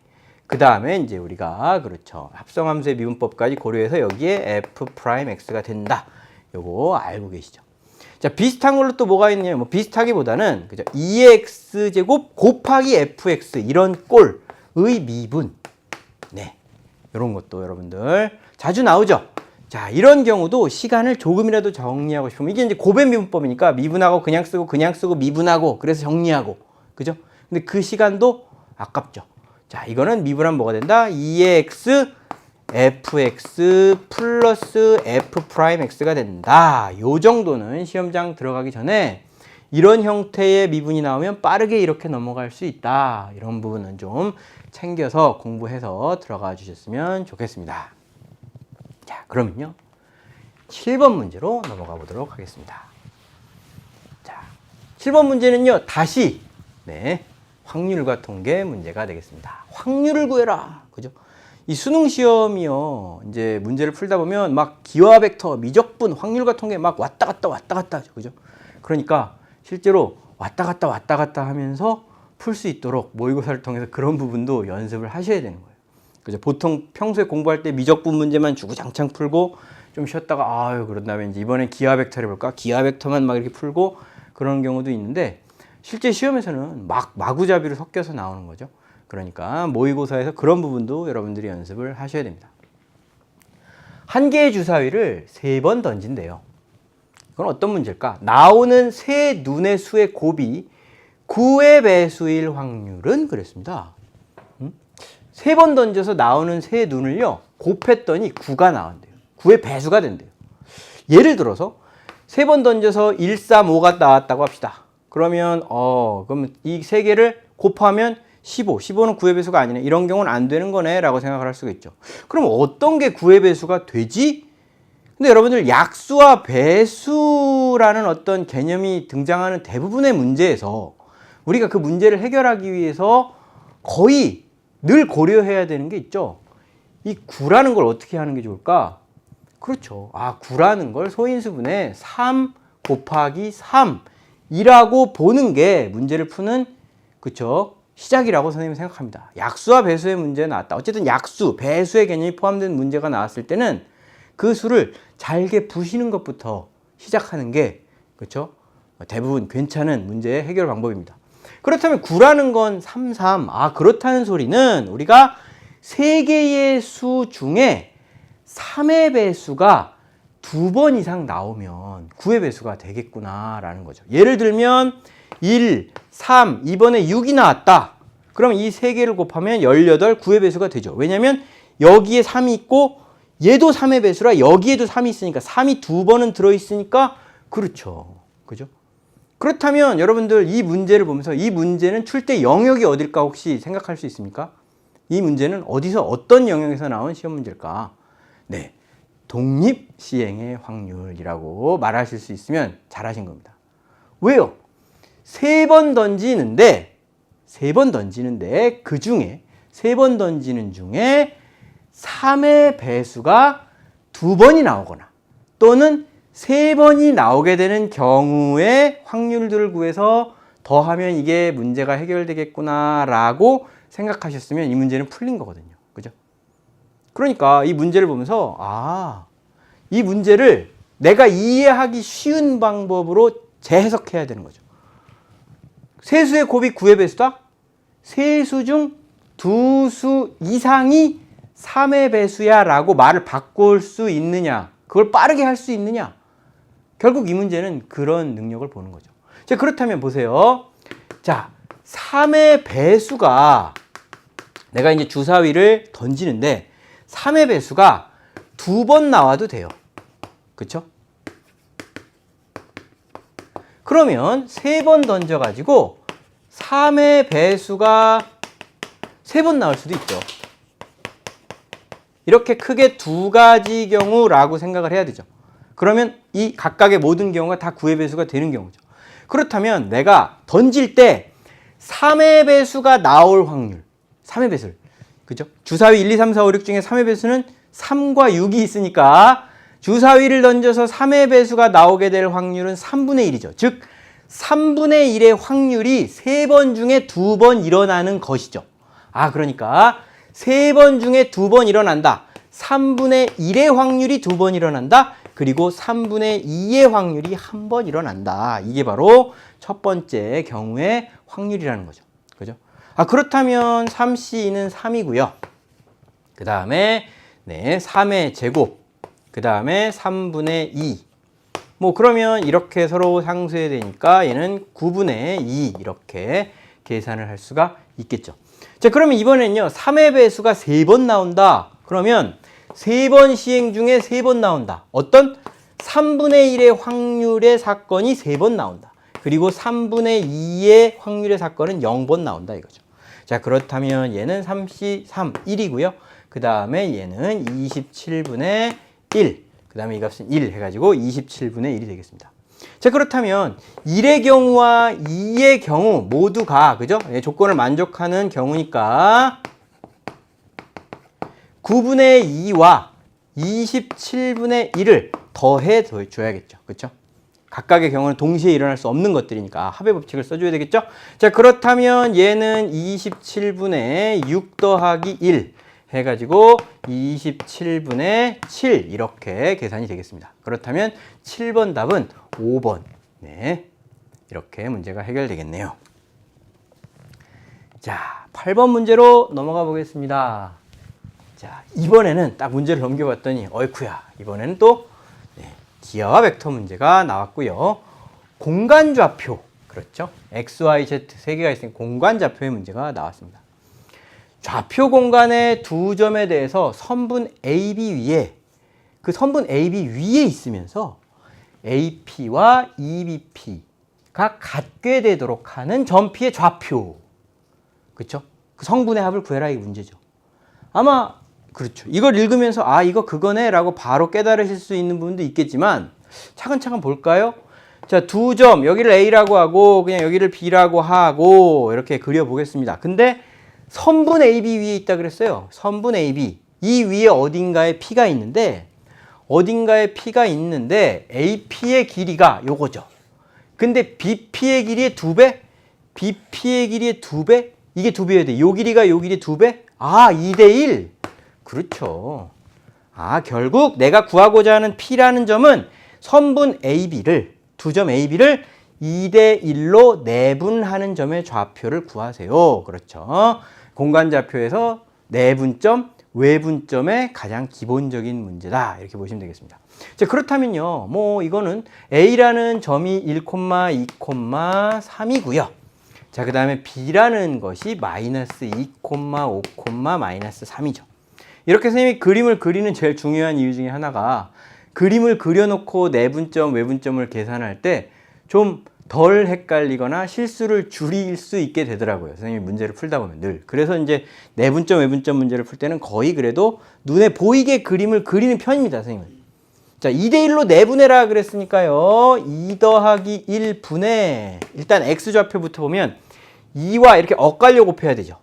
그 다음에 이제 우리가 그렇죠 합성함수의 미분법까지 고려해서 여기에 f'x가 된다. 요거 알고 계시죠? 자, 비슷한 걸로 또 뭐가 있냐면 비슷하기보다는 그죠? 2x 제곱 곱하기 fx 이런 꼴의 미분. 네. 이런 것도 여러분들 자주 나오죠. 자, 이런 경우도 시간을 조금이라도 정리하고 싶으면 이게 이제 고배 미분법이니까 미분하고 그냥 쓰고 미분하고 그래서 정리하고. 그죠? 근데 그 시간도 아깝죠. 자, 이거는 미분하면 뭐가 된다? 2의 x fx 플러스 f 프라임 x가 된다. 요 정도는 시험장 들어가기 전에 이런 형태의 미분이 나오면 빠르게 이렇게 넘어갈 수 있다. 이런 부분은 좀 챙겨서 공부해서 들어가 주셨으면 좋겠습니다. 자, 그러면요. 7번 문제로 넘어가 보도록 하겠습니다. 자, 7번 문제는요. 다시 확률과 통계 문제가 되겠습니다. 확률을 구해라. 그죠? 이 수능 시험이요. 이제 문제를 풀다 보면 막 기하 벡터, 미적분, 확률과 통계 막 왔다 갔다 하죠. 그죠? 그러니까 실제로 왔다 갔다 하면서 풀 수 있도록 모의고사를 통해서 그런 부분도 연습을 하셔야 되는 거예요. 그죠? 보통 평소에 공부할 때 미적분 문제만 주구장창 풀고 좀 쉬었다가 그런 다음에 이제 이번엔 기하 벡터를 볼까? 기하 벡터만 막 이렇게 풀고 그런 경우도 있는데 실제 시험에서는 마구잡이로 섞여서 나오는 거죠. 그러니까 모의고사에서 그런 부분도 여러분들이 연습을 하셔야 됩니다. 한 개의 주사위를 3번 던진대요. 그건 어떤 문제일까? 나오는 세 눈의 수의 곱이 9의 배수일 확률은 그랬습니다. 3번 던져서 나오는 세 눈을요. 곱했더니 9가 나온대요. 9의 배수가 된대요. 예를 들어서 3번 던져서 1, 3, 5가 나왔다고 합시다. 그러면 그럼 이 세 개를 곱하면 15. 15는 9의 배수가 아니네. 이런 경우는 안 되는 거네 라고 생각을 할 수가 있죠. 그럼 어떤 게 9의 배수가 되지? 근데 여러분들 약수와 배수라는 어떤 개념이 등장하는 대부분의 문제에서 우리가 그 문제를 해결하기 위해서 거의 늘 고려해야 되는 게 있죠. 이 9라는 걸 어떻게 하는 게 좋을까? 그렇죠. 9라는 걸 소인수분의 3 곱하기 3이라고 보는 게 문제를 푸는 그쵸? 시작이라고 선생님은 생각합니다. 약수와 배수의 문제가 나왔다. 어쨌든 약수, 배수의 개념이 포함된 문제가 나왔을 때는 그 수를 잘게 부시는 것부터 시작하는 게 그렇죠? 대부분 괜찮은 문제의 해결 방법입니다. 그렇다면 9라는 건 3, 3. 그렇다는 소리는 우리가 3개의 수 중에 3의 배수가 2번 이상 나오면 9의 배수가 되겠구나라는 거죠. 예를 들면 1, 3, 이번에 6이 나왔다. 그럼 이 3개를 곱하면 18, 9의 배수가 되죠. 왜냐면 여기에 3이 있고 얘도 3의 배수라 여기에도 3이 있으니까 3이 2번은 들어있으니까 그렇죠. 그죠? 그렇다면 여러분들 이 문제를 보면서 이 문제는 출제 영역이 어딜까 혹시 생각할 수 있습니까? 이 문제는 어디서 어떤 영역에서 나온 시험 문제일까? 네, 독립시행의 확률이라고 말하실 수 있으면 잘하신 겁니다. 왜요? 3번 던지는데 그 중에 3번 던지는 중에 3의 배수가 2번이 나오거나 또는 3번이 나오게 되는 경우의 확률들을 구해서 더하면 이게 문제가 해결되겠구나 라고 생각하셨으면 이 문제는 풀린 거거든요. 그죠? 그러니까 이 문제를 보면서 이 문제를 내가 이해하기 쉬운 방법으로 재해석해야 되는 거죠. 세수의 곱이 9의 배수다? 세수 중 2수 이상이 3의 배수야 라고 말을 바꿀 수 있느냐, 그걸 빠르게 할 수 있느냐, 결국 이 문제는 그런 능력을 보는 거죠. 자, 그렇다면 보세요. 자, 3의 배수가 내가 이제 주사위를 던지는데 3의 배수가 2번 나와도 돼요. 그쵸? 그러면 3번 던져가지고 3의 배수가 3번 나올 수도 있죠. 이렇게 크게 2가지 경우라고 생각을 해야 되죠. 그러면 이 각각의 모든 경우가 다 9의 배수가 되는 경우죠. 그렇다면 내가 던질 때 3의 배수가 나올 확률, 3의 배수를, 그죠? 주사위 1, 2, 3, 4, 5, 6 중에 3의 배수는 3과 6이 있으니까 주사위를 던져서 3의 배수가 나오게 될 확률은 3분의 1이죠. 즉 3분의 1의 확률이 3번 중에 2번 일어나는 것이죠. 그러니까 3번 중에 2번 일어난다. 3분의 1의 확률이 2번 일어난다. 그리고 3분의 2의 확률이 1번 일어난다. 이게 바로 첫 번째 경우의 확률이라는 거죠. 그죠? 그렇다면 3C는 3이고요. 그 다음에 3의 제곱, 그 다음에 3분의 2. 그러면 이렇게 서로 상수해야 되니까 얘는 9분의 2 이렇게 계산을 할 수가 있겠죠. 자, 그러면 이번엔요. 3의 배수가 3번 나온다. 그러면 3번 시행 중에 3번 나온다. 어떤 3분의 1의 확률의 사건이 3번 나온다. 그리고 3분의 2의 확률의 사건은 0번 나온다 이거죠. 자, 그렇다면 얘는 1이고요. 그 다음에 얘는 27분의 1. 그 다음에 이 값은 1 해가지고 27분의 1이 되겠습니다. 자, 그렇다면 1의 경우와 2의 경우 모두가, 그죠? 조건을 만족하는 경우니까 9분의 2와 27분의 1을 더해 줘야겠죠. 그렇죠? 각각의 경우는 동시에 일어날 수 없는 것들이니까 합의 법칙을 써줘야 되겠죠? 자, 그렇다면 얘는 27분의 6 더하기 1 해가지고 27분의 7 이렇게 계산이 되겠습니다. 그렇다면 7번 답은 5번. 네, 이렇게 문제가 해결되겠네요. 자, 8번 문제로 넘어가 보겠습니다. 자, 이번에는 딱 문제를 넘겨봤더니 어이쿠야, 이번에는 또 기하와 벡터 문제가 나왔고요. 공간좌표, 그렇죠? x, y, z 세 개가 있으니 공간좌표의 문제가 나왔습니다. 좌표 공간의 두 점에 대해서 선분 AB 위에, 그 선분 AB 위에 있으면서 AP와 EBP가 같게 되도록 하는 점피의 좌표. 그렇죠? 그 성분의 합을 구해라, 이 문제죠. 아마 그렇죠. 이걸 읽으면서 아, 이거 그거네 라고 바로 깨달으실 수 있는 부분도 있겠지만 차근차근 볼까요? 자, 두 점, 여기를 A라고 하고 그냥 여기를 B라고 하고 이렇게 그려보겠습니다. 근데 선분 AB 위에 있다 그랬어요. 선분 AB. 이 위에 어딘가에 P가 있는데 AP의 길이가 요거죠. 근데 BP의 길이의 2배? BP의 길이의 2배? 이게 2배여야 돼. 요 길이가 요 길이의 2배? 아, 2대1. 그렇죠. 아, 결국 내가 구하고자 하는 P라는 점은 선분 AB를, 두 점 AB를 2대1로 내분하는 점의 좌표를 구하세요. 그렇죠. 공간좌표에서 내분점, 외분점의 가장 기본적인 문제다. 이렇게 보시면 되겠습니다. 자, 그렇다면요. 뭐 이거는 A라는 점이 1, 2, 3이고요. 자, 그 다음에 B라는 것이 마이너스 2, 5, 마이너스 3이죠. 이렇게 선생님이 그림을 그리는 제일 중요한 이유 중에 하나가 그림을 그려놓고 내분점, 외분점을 계산할 때 좀 덜 헷갈리거나 실수를 줄일 수 있게 되더라고요. 선생님이 문제를 풀다 보면 늘. 그래서 이제 내분점, 외분점 문제를 풀 때는 거의 그래도 눈에 보이게 그림을 그리는 편입니다, 선생님은. 자, 2대1로 내분해라 그랬으니까요. 2 더하기 1분의, 일단 X좌표부터 보면 2와 이렇게 엇갈려 곱해야 되죠.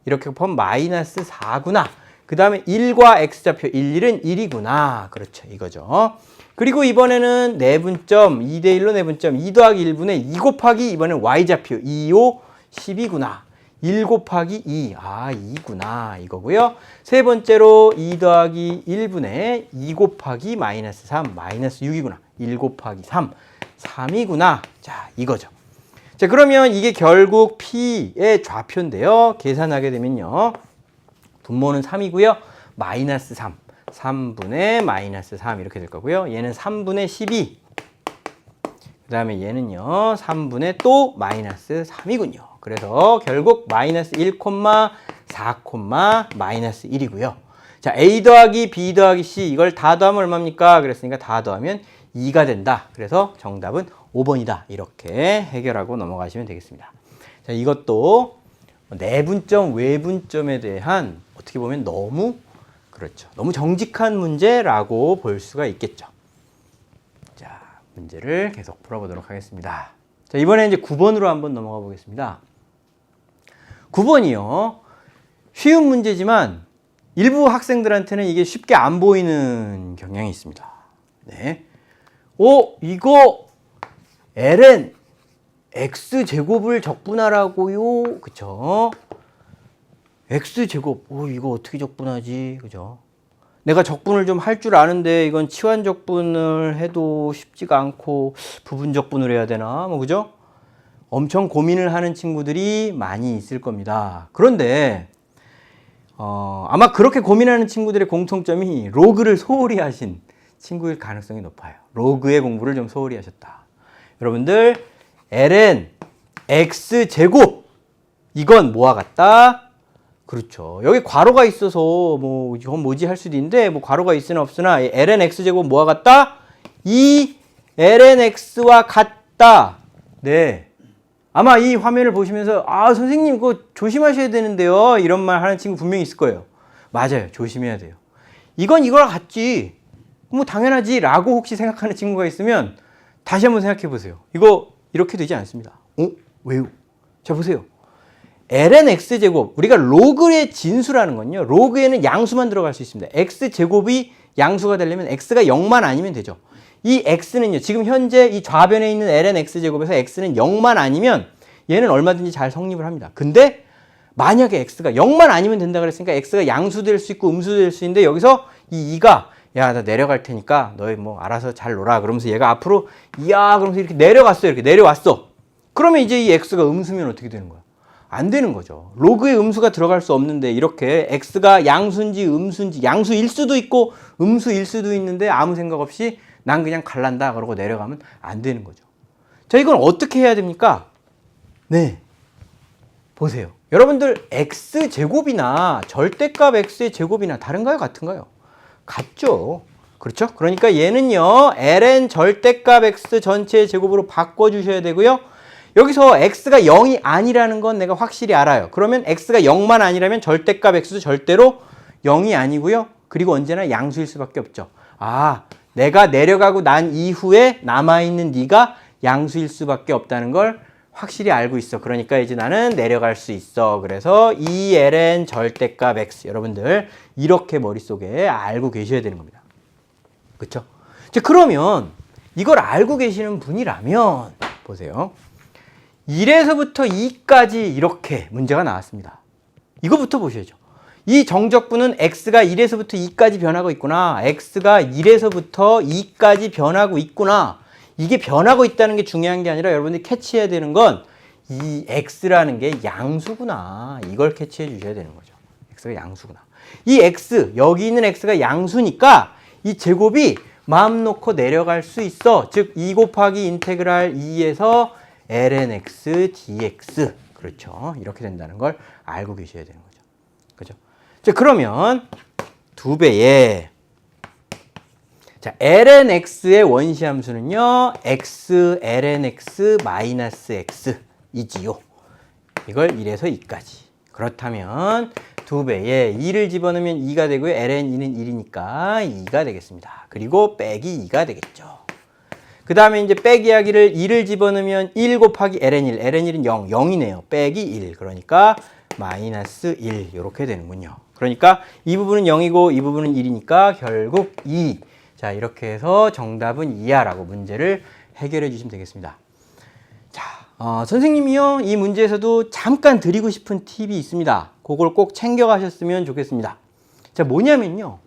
이렇게 곱하면 마이너스 4구나. 그 다음에 1과 X좌표 1, 1은 1이구나. 그렇죠. 이거죠. 그리고 이번에는 내분점, 2대1로 내분점, 2 더하기 1분의 2 곱하기 이번엔 Y좌표 2, 5, 10이구나. 1 곱하기 2, 아, 2구나. 이거고요. 세 번째로 2 더하기 1분의 2 곱하기 마이너스 3, 마이너스 6이구나. 1 곱하기 3, 3이구나. 자, 이거죠. 자, 그러면 이게 결국 P의 좌표인데요. 계산하게 되면요. 분모는 3이고요. 마이너스 3. 3분의 마이너스 3 이렇게 될 거고요. 얘는 3분의 12. 그 다음에 얘는요. 3분의 또 마이너스 3이군요. 그래서 결국 마이너스 1, 4, 마이너스 1이고요. 자, A 더하기 B 더하기 C 이걸 다 더하면 얼마입니까? 그랬으니까 다 더하면 2가 된다. 그래서 정답은 5번이다. 이렇게 해결하고 넘어가시면 되겠습니다. 자, 이것도 내분점, 외분점에 대한 어떻게 보면 너무 정직한 문제라고 볼 수가 있겠죠. 자, 문제를 계속 풀어보도록 하겠습니다. 자, 이번에 이제 9번으로 한번 넘어가 보겠습니다. 9번이요. 쉬운 문제지만 일부 학생들한테는 이게 쉽게 안 보이는 경향이 있습니다. 네. 이거 ln x제곱을 적분하라고요. 그쵸? x제곱. 이거 어떻게 적분하지? 그죠? 내가 적분을 좀 할 줄 아는데 이건 치환 적분을 해도 쉽지가 않고 부분 적분을 해야 되나? 뭐 그죠? 엄청 고민을 하는 친구들이 많이 있을 겁니다. 그런데 아마 그렇게 고민하는 친구들의 공통점이 로그를 소홀히 하신 친구일 가능성이 높아요. 로그의 공부를 좀 소홀히 하셨다. 여러분들 ln x제곱 이건 뭐와 같다? 그렇죠. 여기 괄호가 있어서 뭐 이건 뭐지 할 수도 있는데 뭐 괄호가 있으나 없으나 ln x제곱 뭐와 같다? 이 ln x와 같다. 네. 아마 이 화면을 보시면서 아 선생님 그거 조심하셔야 되는데요. 이런 말 하는 친구 분명히 있을 거예요. 맞아요. 조심해야 돼요. 이건 이거랑 같지. 뭐 당연하지 라고 혹시 생각하는 친구가 있으면 다시 한번 생각해 보세요. 이거 이렇게 되지 않습니다. 왜요? 자 보세요. ln x제곱, 우리가 로그의 진수라는 건요. 로그에는 양수만 들어갈 수 있습니다. x제곱이 양수가 되려면 x가 0만 아니면 되죠. 이 x는요. 지금 현재 이 좌변에 있는 ln x제곱에서 x는 0만 아니면 얘는 얼마든지 잘 성립을 합니다. 근데 만약에 x가 0만 아니면 된다 그랬으니까 x가 양수 될 수 있고 음수 될 수 있는데 여기서 이 2가 야, 나 내려갈 테니까 너희 뭐 알아서 잘 놀아. 그러면서 얘가 앞으로 이야 그러면서 이렇게 내려갔어요. 이렇게 내려왔어. 그러면 이제 이 x가 음수면 어떻게 되는 거야? 안 되는 거죠. 로그에 음수가 들어갈 수 없는데 이렇게 x가 양수인지 음수인지 양수일 수도 있고 음수일 수도 있는데 아무 생각 없이 난 그냥 갈란다 그러고 내려가면 안 되는 거죠. 자, 이건 어떻게 해야 됩니까? 네. 보세요. 여러분들 x제곱이나 절대값 x의 제곱이나 다른가요? 같은가요? 같죠. 그렇죠? 그러니까 얘는요. ln 절대값 x 전체의 제곱으로 바꿔주셔야 되고요. 여기서 x가 0이 아니라는 건 내가 확실히 알아요. 그러면 x가 0만 아니라면 절대값 x도 절대로 0이 아니고요. 그리고 언제나 양수일 수밖에 없죠. 아, 내가 내려가고 난 이후에 남아있는 네가 양수일 수밖에 없다는 걸 확실히 알고 있어. 그러니까 이제 나는 내려갈 수 있어. 그래서 이 ln 절대값 x 여러분들 이렇게 머릿속에 알고 계셔야 되는 겁니다. 그렇죠? 자, 그러면 이걸 알고 계시는 분이라면 보세요. 1에서부터 2까지 이렇게 문제가 나왔습니다. 이거부터 보셔야죠. 이 정적분은 x가 1에서부터 2까지 변하고 있구나. x가 1에서부터 2까지 변하고 있구나. 이게 변하고 있다는 게 중요한 게 아니라 여러분들이 캐치해야 되는 건 이 x라는 게 양수구나. 이걸 캐치해 주셔야 되는 거죠. x가 양수구나. 이 x, 여기 있는 x가 양수니까 이 제곱이 마음 놓고 내려갈 수 있어. 즉 2 곱하기 인테그랄 2에서 ln x dx. 그렇죠. 이렇게 된다는 걸 알고 계셔야 되는 거죠. 그죠? 자, 그러면 2배에 자, ln x의 원시 함수는요. x ln x 마이너스 x 이지요. 이걸 1에서 2까지. 그렇다면 2배에 2를 집어넣으면 2가 되고요. ln 2는 1이니까 2가 되겠습니다. 그리고 빼기 2가 되겠죠. 그 다음에 이제 빼기 이야기를 2를 집어넣으면 1 곱하기 ln 1. ln 1은 0. 0이네요. 빼기 1. 그러니까 마이너스 1. 이렇게 되는군요. 그러니까 이 부분은 0이고 이 부분은 1이니까 결국 2. 자, 이렇게 해서 정답은 2야 라고 문제를 해결해 주시면 되겠습니다. 자, 선생님이요. 이 문제에서도 잠깐 드리고 싶은 팁이 있습니다. 그걸 꼭 챙겨 가셨으면 좋겠습니다. 자, 뭐냐면요.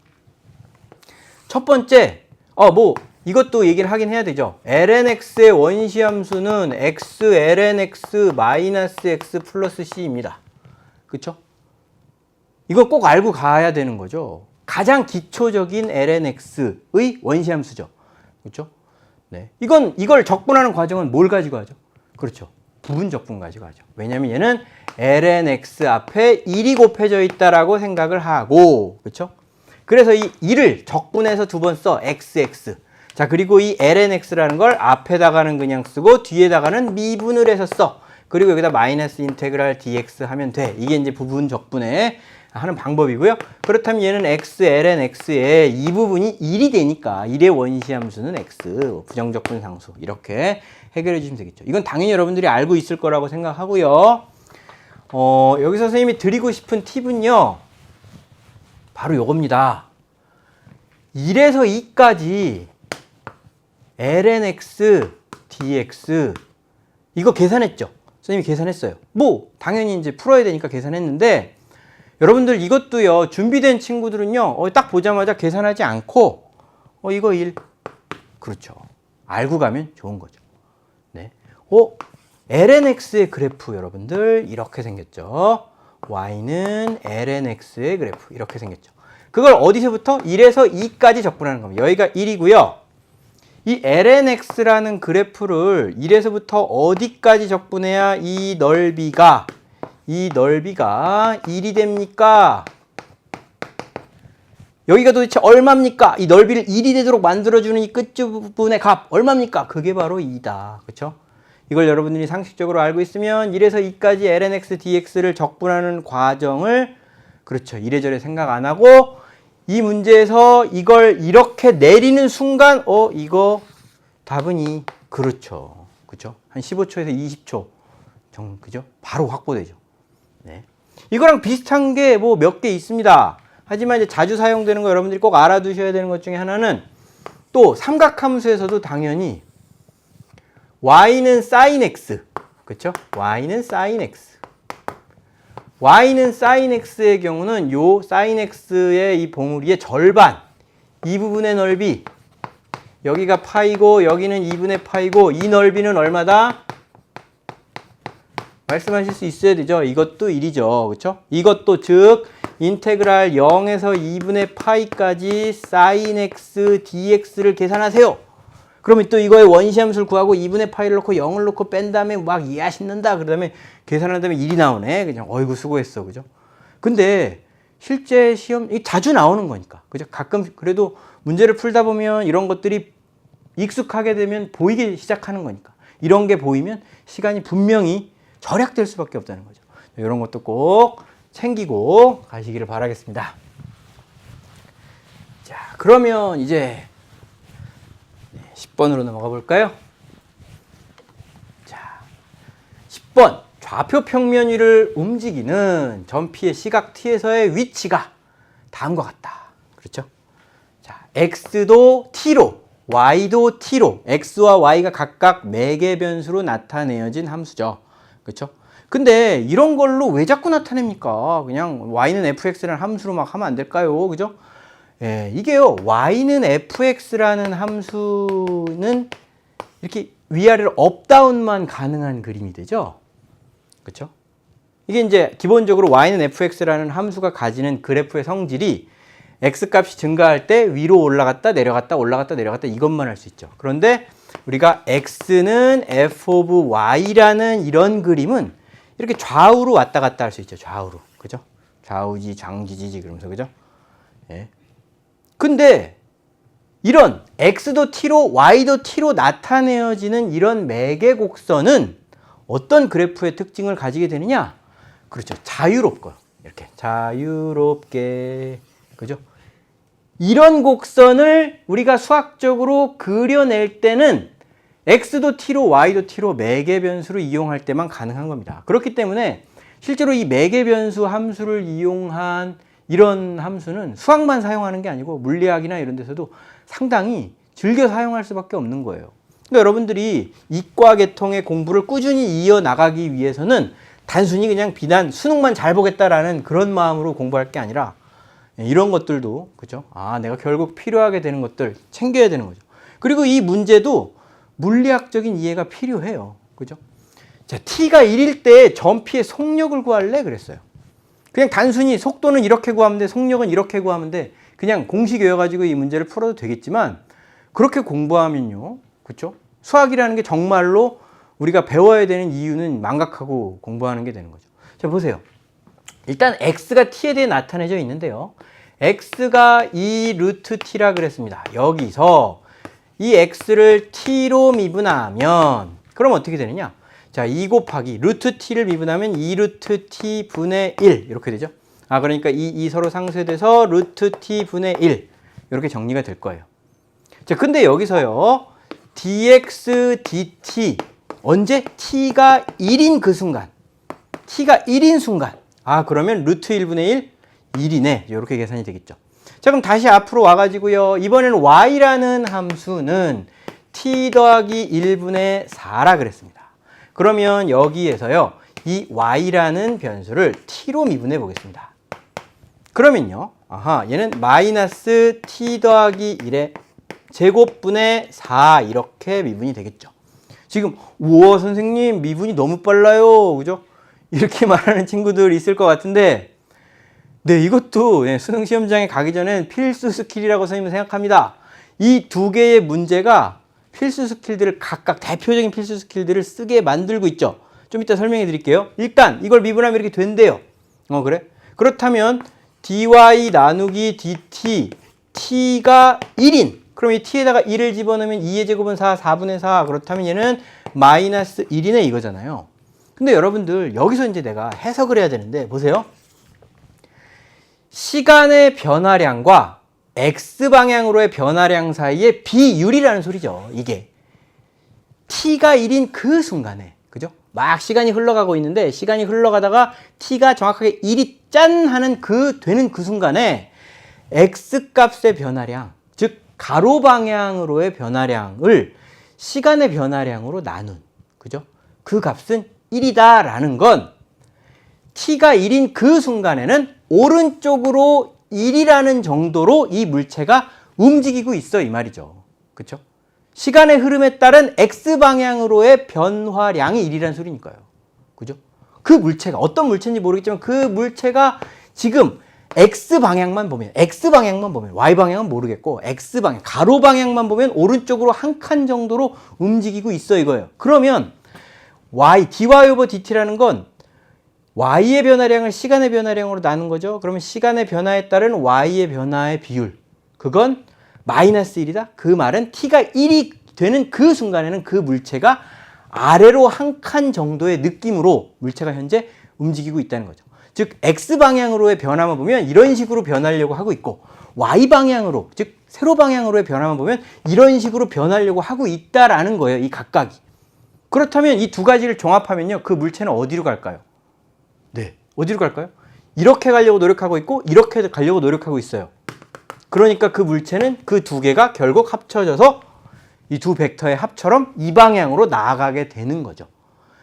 첫 번째, 이것도 얘기를 하긴 해야 되죠. ln x의 원시 함수는 x ln x 마이너스 x 플러스 c입니다. 그쵸? 이거 꼭 알고 가야 되는 거죠. 가장 기초적인 ln x의 원시 함수죠. 그렇죠? 네. 이걸 적분하는 과정은 뭘 가지고 하죠? 그렇죠. 부분 적분 가지고 하죠. 왜냐면 얘는 ln x 앞에 1이 곱해져 있다라고 생각을 하고, 그렇죠? 그래서 이 1을 적분해서 두 번 써. xx. 자, 그리고 이 ln x라는 걸 앞에다가는 그냥 쓰고 뒤에다가는 미분을 해서 써. 그리고 여기다 마이너스 인테그랄 dx 하면 돼. 이게 이제 부분 적분에 하는 방법이고요. 그렇다면 얘는 x ln x의 이 부분이 1이 되니까 1의 원시 함수는 x, 부정적분 상수. 이렇게 해결해 주시면 되겠죠. 이건 당연히 여러분들이 알고 있을 거라고 생각하고요. 여기서 선생님이 드리고 싶은 팁은요. 바로 요겁니다. 1에서 2까지 ln x dx 이거 계산했죠? 선생님이 계산했어요. 뭐 당연히 이제 풀어야 되니까 계산했는데 여러분들 이것도요. 준비된 친구들은요. 딱 보자마자 계산하지 않고 이거 1 그렇죠. 알고 가면 좋은 거죠. 네. ln x의 그래프 여러분들 이렇게 생겼죠. y는 ln x의 그래프 이렇게 생겼죠. 그걸 어디서부터? 1에서 2까지 적분하는 겁니다. 여기가 1이고요. 이 ln x라는 그래프를 1에서부터 어디까지 적분해야 이 넓이가 이 넓이가 1이 됩니까? 여기가 도대체 얼마입니까? 이 넓이를 1이 되도록 만들어주는 이 끝부분의 값 얼마입니까? 그게 바로 2다. 그렇죠? 이걸 여러분들이 상식적으로 알고 있으면 1에서 2까지 lnx dx를 적분하는 과정을 그렇죠. 이래저래 생각 안 하고 이 문제에서 이걸 이렇게 내리는 순간 이거 답은 2. 그렇죠. 그렇죠? 한 15초에서 20초 정도 그죠? 바로 확보되죠. 네. 이거랑 비슷한 게 뭐 몇 개 있습니다. 하지만 이제 자주 사용되는 거 여러분들이 꼭 알아두셔야 되는 것 중에 하나는 또 삼각함수에서도 당연히 y는 sin x, 그렇죠? y는 sin x. y는 sin x의 경우는 요 sin x의 이 봉우리의 절반, 이 부분의 넓이, 여기가 파이고 여기는 2분의 파이고 이 넓이는 얼마다? 말씀하실 수 있어야 되죠. 이것도 1이죠. 그렇죠? 이것도 즉 인테그랄 0에서 2분의 파이까지 sin x dx를 계산하세요. 그러면 또 이거의 원시함수를 구하고 2분의 파이를 넣고 0을 넣고 뺀 다음에 막 이해하 신는다. 그 다음에 계산한 다음에 1이 나오네. 그냥 어이구 수고했어. 그죠? 근데 실제 시험 자주 나오는 거니까. 그죠? 가끔 그래도 문제를 풀다 보면 이런 것들이 익숙하게 되면 보이기 시작하는 거니까. 이런 게 보이면 시간이 분명히 절약될 수밖에 없다는 거죠. 이런 것도 꼭 챙기고 가시기를 바라겠습니다. 자, 그러면 이제 10번으로 넘어가 볼까요? 자, 10번. 좌표 평면 위를 움직이는 전피의 시각 t에서의 위치가 다음과 같다. 그렇죠? 자, x도 t로, y도 t로, x와 y가 각각 매개 변수로 나타내어진 함수죠. 그렇죠? 근데 이런 걸로 왜 자꾸 나타냅니까? 그냥 y는 fx라는 함수로 막 하면 안 될까요? 그죠? 예, 이게요, y는 fx라는 함수는 이렇게 위아래로 업다운만 가능한 그림이 되죠? 그쵸? 이게 이제 기본적으로 y는 fx라는 함수가 가지는 그래프의 성질이 x 값이 증가할 때 위로 올라갔다 내려갔다 올라갔다 내려갔다 이것만 할 수 있죠. 그런데 우리가 x는 f of y라는 이런 그림은 이렇게 좌우로 왔다 갔다 할 수 있죠. 좌우로. 그죠? 좌우지, 장지지 그러면서 그죠? 예. 근데 이런 x도 t로 y도 t로 나타내어지는 이런 매개 곡선은 어떤 그래프의 특징을 가지게 되느냐? 그렇죠. 자유롭고요. 이렇게 자유롭게. 그죠? 이런 곡선을 우리가 수학적으로 그려낼 때는 x도 t로 y도 t로 매개 변수를 이용할 때만 가능한 겁니다. 그렇기 때문에 실제로 이 매개 변수 함수를 이용한 이런 함수는 수학만 사용하는 게 아니고 물리학이나 이런 데서도 상당히 즐겨 사용할 수밖에 없는 거예요. 그러니까 여러분들이 이과 계통의 공부를 꾸준히 이어나가기 위해서는 단순히 그냥 비단 수능만 잘 보겠다라는 그런 마음으로 공부할 게 아니라 이런 것들도 그죠? 내가 결국 필요하게 되는 것들 챙겨야 되는 거죠. 그리고 이 문제도 물리학적인 이해가 필요해요. 그죠? 자, t가 1일 때 전피의 속력을 구할래? 그랬어요. 그냥 단순히 속도는 이렇게 구하면 돼, 속력은 이렇게 구하면 돼. 그냥 공식 외워가지고 이 문제를 풀어도 되겠지만 그렇게 공부하면요. 그렇죠? 수학이라는 게 정말로 우리가 배워야 되는 이유는 망각하고 공부하는 게 되는 거죠. 자, 보세요. 일단 x가 t에 대해 나타내져 있는데요. x가 2 루트 t라 그랬습니다. 여기서 이 x를 t로 미분하면 그럼 어떻게 되느냐? 자, 2 곱하기 루트 t를 미분하면 2 루트 t 분의 1 이렇게 되죠. 그러니까 이 서로 상쇄돼서 루트 t 분의 1 이렇게 정리가 될 거예요. 자, 근데 여기서요. dx dt 언제? t가 1인 그 순간. t가 1인 순간. 그러면 루트 1분의 1 1이네. 이렇게 계산이 되겠죠. 자, 그럼 다시 앞으로 와가지고요. 이번에는 y라는 함수는 t 더하기 1분의 4라 그랬습니다. 그러면 여기에서요. 이 y라는 변수를 t로 미분해 보겠습니다. 그러면요. 얘는 마이너스 t 더하기 1의 제곱분의 4 이렇게 미분이 되겠죠. 지금 우와 선생님 미분이 너무 빨라요. 그죠? 이렇게 말하는 친구들 있을 것 같은데 네, 이것도 수능 시험장에 가기 전엔 필수 스킬이라고 선생님은 생각합니다. 이 두 개의 문제가 필수 스킬들을 각각 대표적인 필수 스킬들을 쓰게 만들고 있죠. 좀 이따 설명해 드릴게요. 일단 이걸 미분하면 이렇게 된대요. 그래? 그렇다면 dy 나누기 dt t가 1인. 그럼 이 t에다가 1을 집어넣으면 2의 제곱은 4, 4분의 4. 그렇다면 얘는 마이너스 1이네 이거잖아요. 근데 여러분들 여기서 이제 내가 해석을 해야 되는데 보세요. 시간의 변화량과 x방향으로의 변화량 사이의 비율이라는 소리죠. 이게 t가 1인 그 순간에, 그죠? 막 시간이 흘러가고 있는데 시간이 흘러가다가 t가 정확하게 1이 짠 하는 되는 그 순간에 x값의 변화량, 즉 가로 방향으로의 변화량을 시간의 변화량으로 나눈, 그죠? 그 값은 1이다라는 건 t가 1인 그 순간에는 오른쪽으로 1이라는 정도로 이 물체가 움직이고 있어 이 말이죠. 그렇죠? 시간의 흐름에 따른 x방향으로의 변화량이 1이라는 소리니까요. 그죠? 그 물체가 어떤 물체인지 모르겠지만 그 물체가 지금 x방향만 보면 y방향은 모르겠고 x방향, 가로방향만 보면 오른쪽으로 한 칸 정도로 움직이고 있어 이거예요. 그러면 dy over dt라는 건 y의 변화량을 시간의 변화량으로 나눈 거죠. 그러면 시간의 변화에 따른 y의 변화의 비율, 그건 마이너스 1이다. 그 말은 t가 1이 되는 그 순간에는 그 물체가 아래로 한 칸 정도의 느낌으로 물체가 현재 움직이고 있다는 거죠. 즉 x방향으로의 변화만 보면 이런 식으로 변하려고 하고 있고 y방향으로, 즉 세로 방향으로의 변화만 보면 이런 식으로 변하려고 하고 있다라는 거예요. 이 각각이. 그렇다면 이 두 가지를 종합하면요. 그 물체는 어디로 갈까요? 네. 어디로 갈까요? 이렇게 가려고 노력하고 있고 이렇게 가려고 노력하고 있어요. 그러니까 그 물체는 그 두 개가 결국 합쳐져서 이 두 벡터의 합처럼 이 방향으로 나아가게 되는 거죠.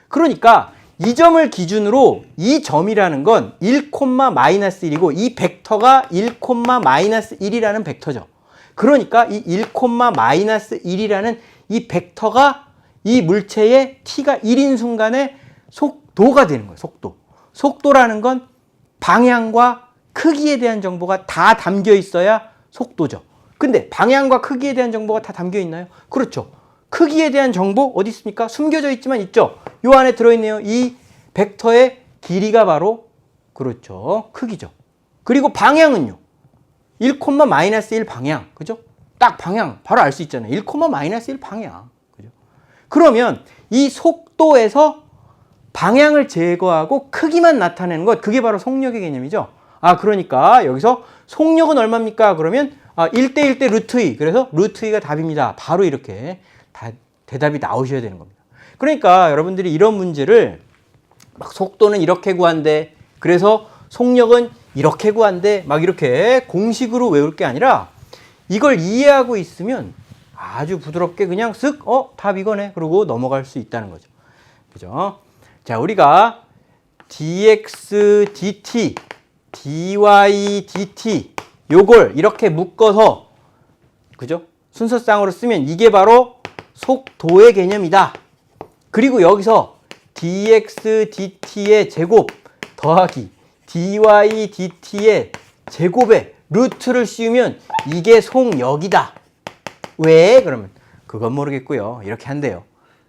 그러니까 이 점을 기준으로 이 점이라는 건 1,-1이고 이 벡터가 1,-1이라는 벡터죠. 그러니까 이 1,-1이라는 이 벡터가 이 물체의 t가 1인 순간에 속도가 되는 거예요. 속도라는 건 방향과 크기에 대한 정보가 다 담겨 있어야 속도죠. 근데 방향과 크기에 대한 정보가 다 담겨 있나요? 그렇죠. 크기에 대한 정보 어디 있습니까? 숨겨져 있지만 있죠. 요 안에 들어있네요. 이 벡터의 길이가 바로 그렇죠. 크기죠. 그리고 방향은요. 1,-1 방향. 그죠? 딱 방향 바로 알 수 있잖아요. 1,-1 방향. 그죠? 그러면 이 속도에서 방향을 제거하고 크기만 나타내는 것, 그게 바로 속력의 개념이죠. 그러니까 여기서 속력은 얼마입니까? 그러면 1대1대 루트 2. 그래서 루트 2가 답입니다. 바로 이렇게 대답이 나오셔야 되는 겁니다. 그러니까 여러분들이 이런 문제를 막 속도는 이렇게 구한대, 그래서 속력은 이렇게 구한대, 막 이렇게 공식으로 외울 게 아니라 이걸 이해하고 있으면 아주 부드럽게 그냥 쓱 답 이거네 그러고 넘어갈 수 있다는 거죠. 그죠? 자, 우리가 dx dt, dy dt 요걸 이렇게 묶어서, 그죠? 순서상으로 쓰면 이게 바로 속도의 개념이다. 그리고 여기서 dx dt의 제곱 더하기 dy dt의 제곱에 루트를 씌우면 이게 속력이다. 왜? 그러면 그건 모르겠고요. 이렇게 한대요.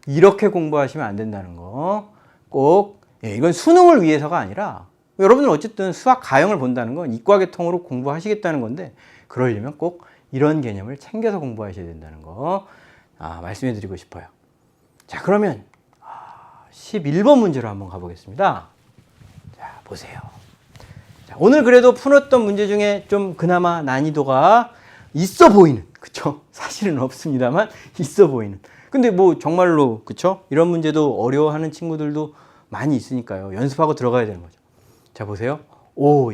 이렇게 공부하시면 안 된다는 거 꼭, 이건 수능을 위해서가 아니라 여러분은 어쨌든 수학 가형을 본다는 건 이과 계통으로 공부하시겠다는 건데 그러려면 꼭 이런 개념을 챙겨서 공부하셔야 된다는 거 말씀해 드리고 싶어요. 자, 그러면 11번 문제로 한번 가보겠습니다. 자, 보세요. 자, 오늘 그래도 풀었던 문제 중에 좀 그나마 난이도가 있어 보이는, 그쵸? 사실은 없습니다만 있어 보이는. 근데 뭐 정말로, 그쵸? 이런 문제도 어려워하는 친구들도 많이 있으니까요. 연습하고 들어가야 되는 거죠. 자, 보세요.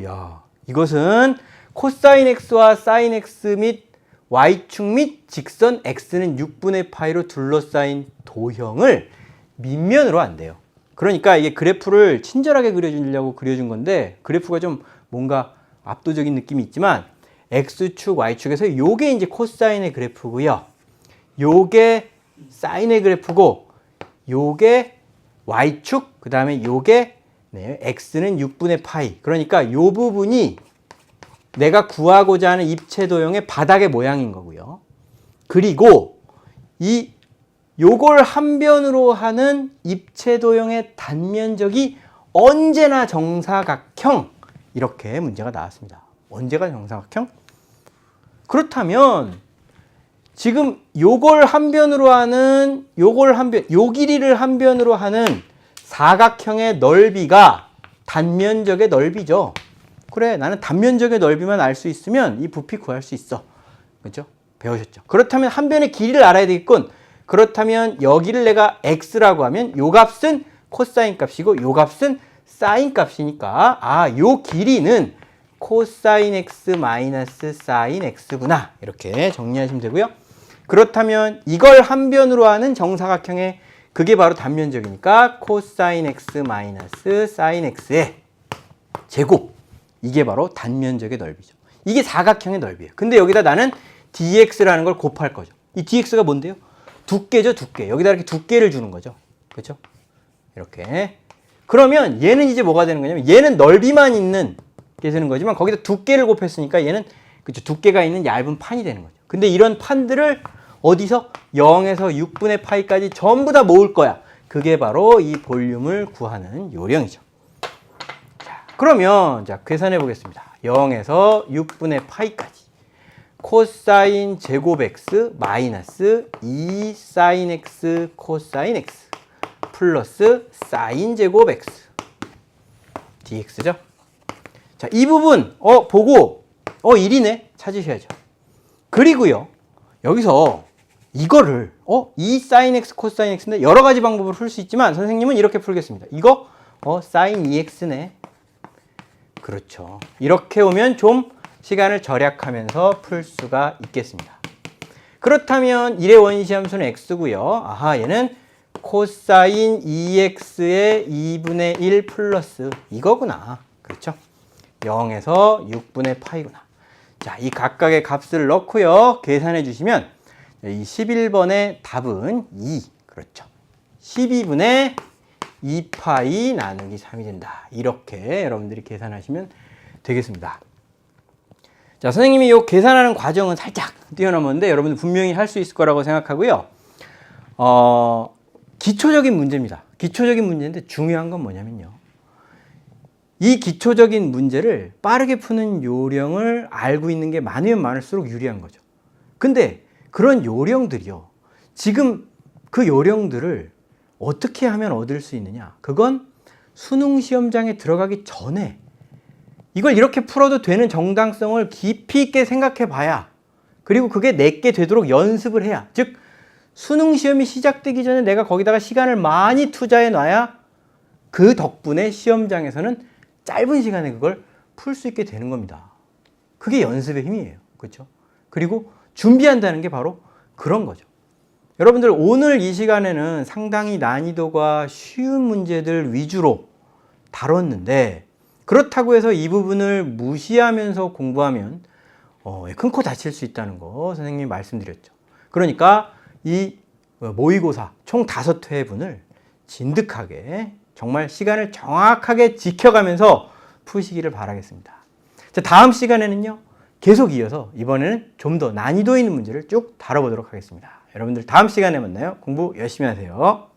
야, 이것은 코사인 x와 사인 x 및 y축 및 직선 x는 6분의 파이로 둘러싸인 도형을 밑면으로 한대요. 그러니까 이게 그래프를 친절하게 그려주려고 그려준 건데 그래프가 좀 뭔가 압도적인 느낌이 있지만 x축, y축에서 요게 이제 코사인의 그래프고요. 요게 사인의 그래프고 요게 y축, 그 다음에 요게 x는 6분의 파이. 그러니까 요 부분이 내가 구하고자 하는 입체 도형의 바닥의 모양인 거고요. 그리고 이 요걸 한 변으로 하는 입체도형의 단면적이 언제나 정사각형. 이렇게 문제가 나왔습니다. 언제가 정사각형? 그렇다면 지금 요걸 한 변으로 하는 요 길이를 한 변으로 하는 사각형의 넓이가 단면적의 넓이죠. 그래, 나는 단면적의 넓이만 알 수 있으면 이 부피 구할 수 있어. 그렇죠? 배우셨죠? 그렇다면 한 변의 길이를 알아야 되겠군. 그렇다면 여기를 내가 x라고 하면 요 값은 코사인 값이고 요 값은 사인 값이니까 요 길이는 코사인 x 마이너스 사인 x구나. 이렇게 정리하시면 되고요. 그렇다면 이걸 한 변으로 하는 정사각형의 그게 바로 단면적이니까 코사인 x 마이너스 사인 x의 제곱. 이게 바로 단면적의 넓이죠. 이게 사각형의 넓이에요. 근데 여기다 나는 dx라는 걸 곱할 거죠. 이 dx가 뭔데요? 두께죠, 두께. 여기다 이렇게 두께를 주는 거죠. 그렇죠? 이렇게. 그러면 얘는 이제 뭐가 되는 거냐면 얘는 넓이만 있는 게 되는 거지만 거기다 두께를 곱했으니까 얘는 그렇죠, 두께가 있는 얇은 판이 되는 거죠. 근데 이런 판들을 어디서 0에서 6분의 파이까지 전부 다 모을 거야. 그게 바로 이 볼륨을 구하는 요령이죠. 자, 그러면 자, 계산해 보겠습니다. 0에서 6분의 파이까지 코사인 제곱 x 마이너스 2 사인 x 코사인 x 플러스 사인 제곱 x dx죠. 자, 이 부분 보고 1이네 찾으셔야죠. 그리고요, 여기서 이거를 2 사인 x 코사인 x인데 여러 가지 방법으로 풀 수 있지만 선생님은 이렇게 풀겠습니다. 이거 사인 2x네. 그렇죠. 이렇게 오면 좀 시간을 절약하면서 풀 수가 있겠습니다. 그렇다면 1의 원시함수는 x고요. 얘는 코사인 2x의 2분의 1 플러스 이거구나. 그렇죠? 0에서 6분의 파이구나. 자, 이 각각의 값을 넣고요. 계산해 주시면 이 11번의 답은 2. 그렇죠. 12분의 2파이 나누기 3이 된다. 이렇게 여러분들이 계산하시면 되겠습니다. 자, 선생님이 이 계산하는 과정은 살짝 뛰어넘었는데 여러분들 분명히 할 수 있을 거라고 생각하고요. 기초적인 문제입니다. 기초적인 문제인데 중요한 건 뭐냐면요. 이 기초적인 문제를 빠르게 푸는 요령을 알고 있는 게 많으면 많을수록 유리한 거죠. 근데 그런 요령들이요. 지금 그 요령들을 어떻게 하면 얻을 수 있느냐? 그건 수능 시험장에 들어가기 전에 이걸 이렇게 풀어도 되는 정당성을 깊이 있게 생각해 봐야, 그리고 그게 내게 되도록 연습을 해야, 즉 수능 시험이 시작되기 전에 내가 거기다가 시간을 많이 투자해 놔야 그 덕분에 시험장에서는 짧은 시간에 그걸 풀 수 있게 되는 겁니다. 그게 연습의 힘이에요. 그렇죠? 그리고 준비한다는 게 바로 그런 거죠. 여러분들 오늘 이 시간에는 상당히 난이도가 쉬운 문제들 위주로 다뤘는데, 그렇다고 해서 이 부분을 무시하면서 공부하면 큰 코 다칠 수 있다는 거 선생님이 말씀드렸죠. 그러니까 이 모의고사 총 5회분을 진득하게 정말 시간을 정확하게 지켜가면서 푸시기를 바라겠습니다. 자, 다음 시간에는요, 계속 이어서 이번에는 좀 더 난이도 있는 문제를 쭉 다뤄보도록 하겠습니다. 여러분들 다음 시간에 만나요. 공부 열심히 하세요.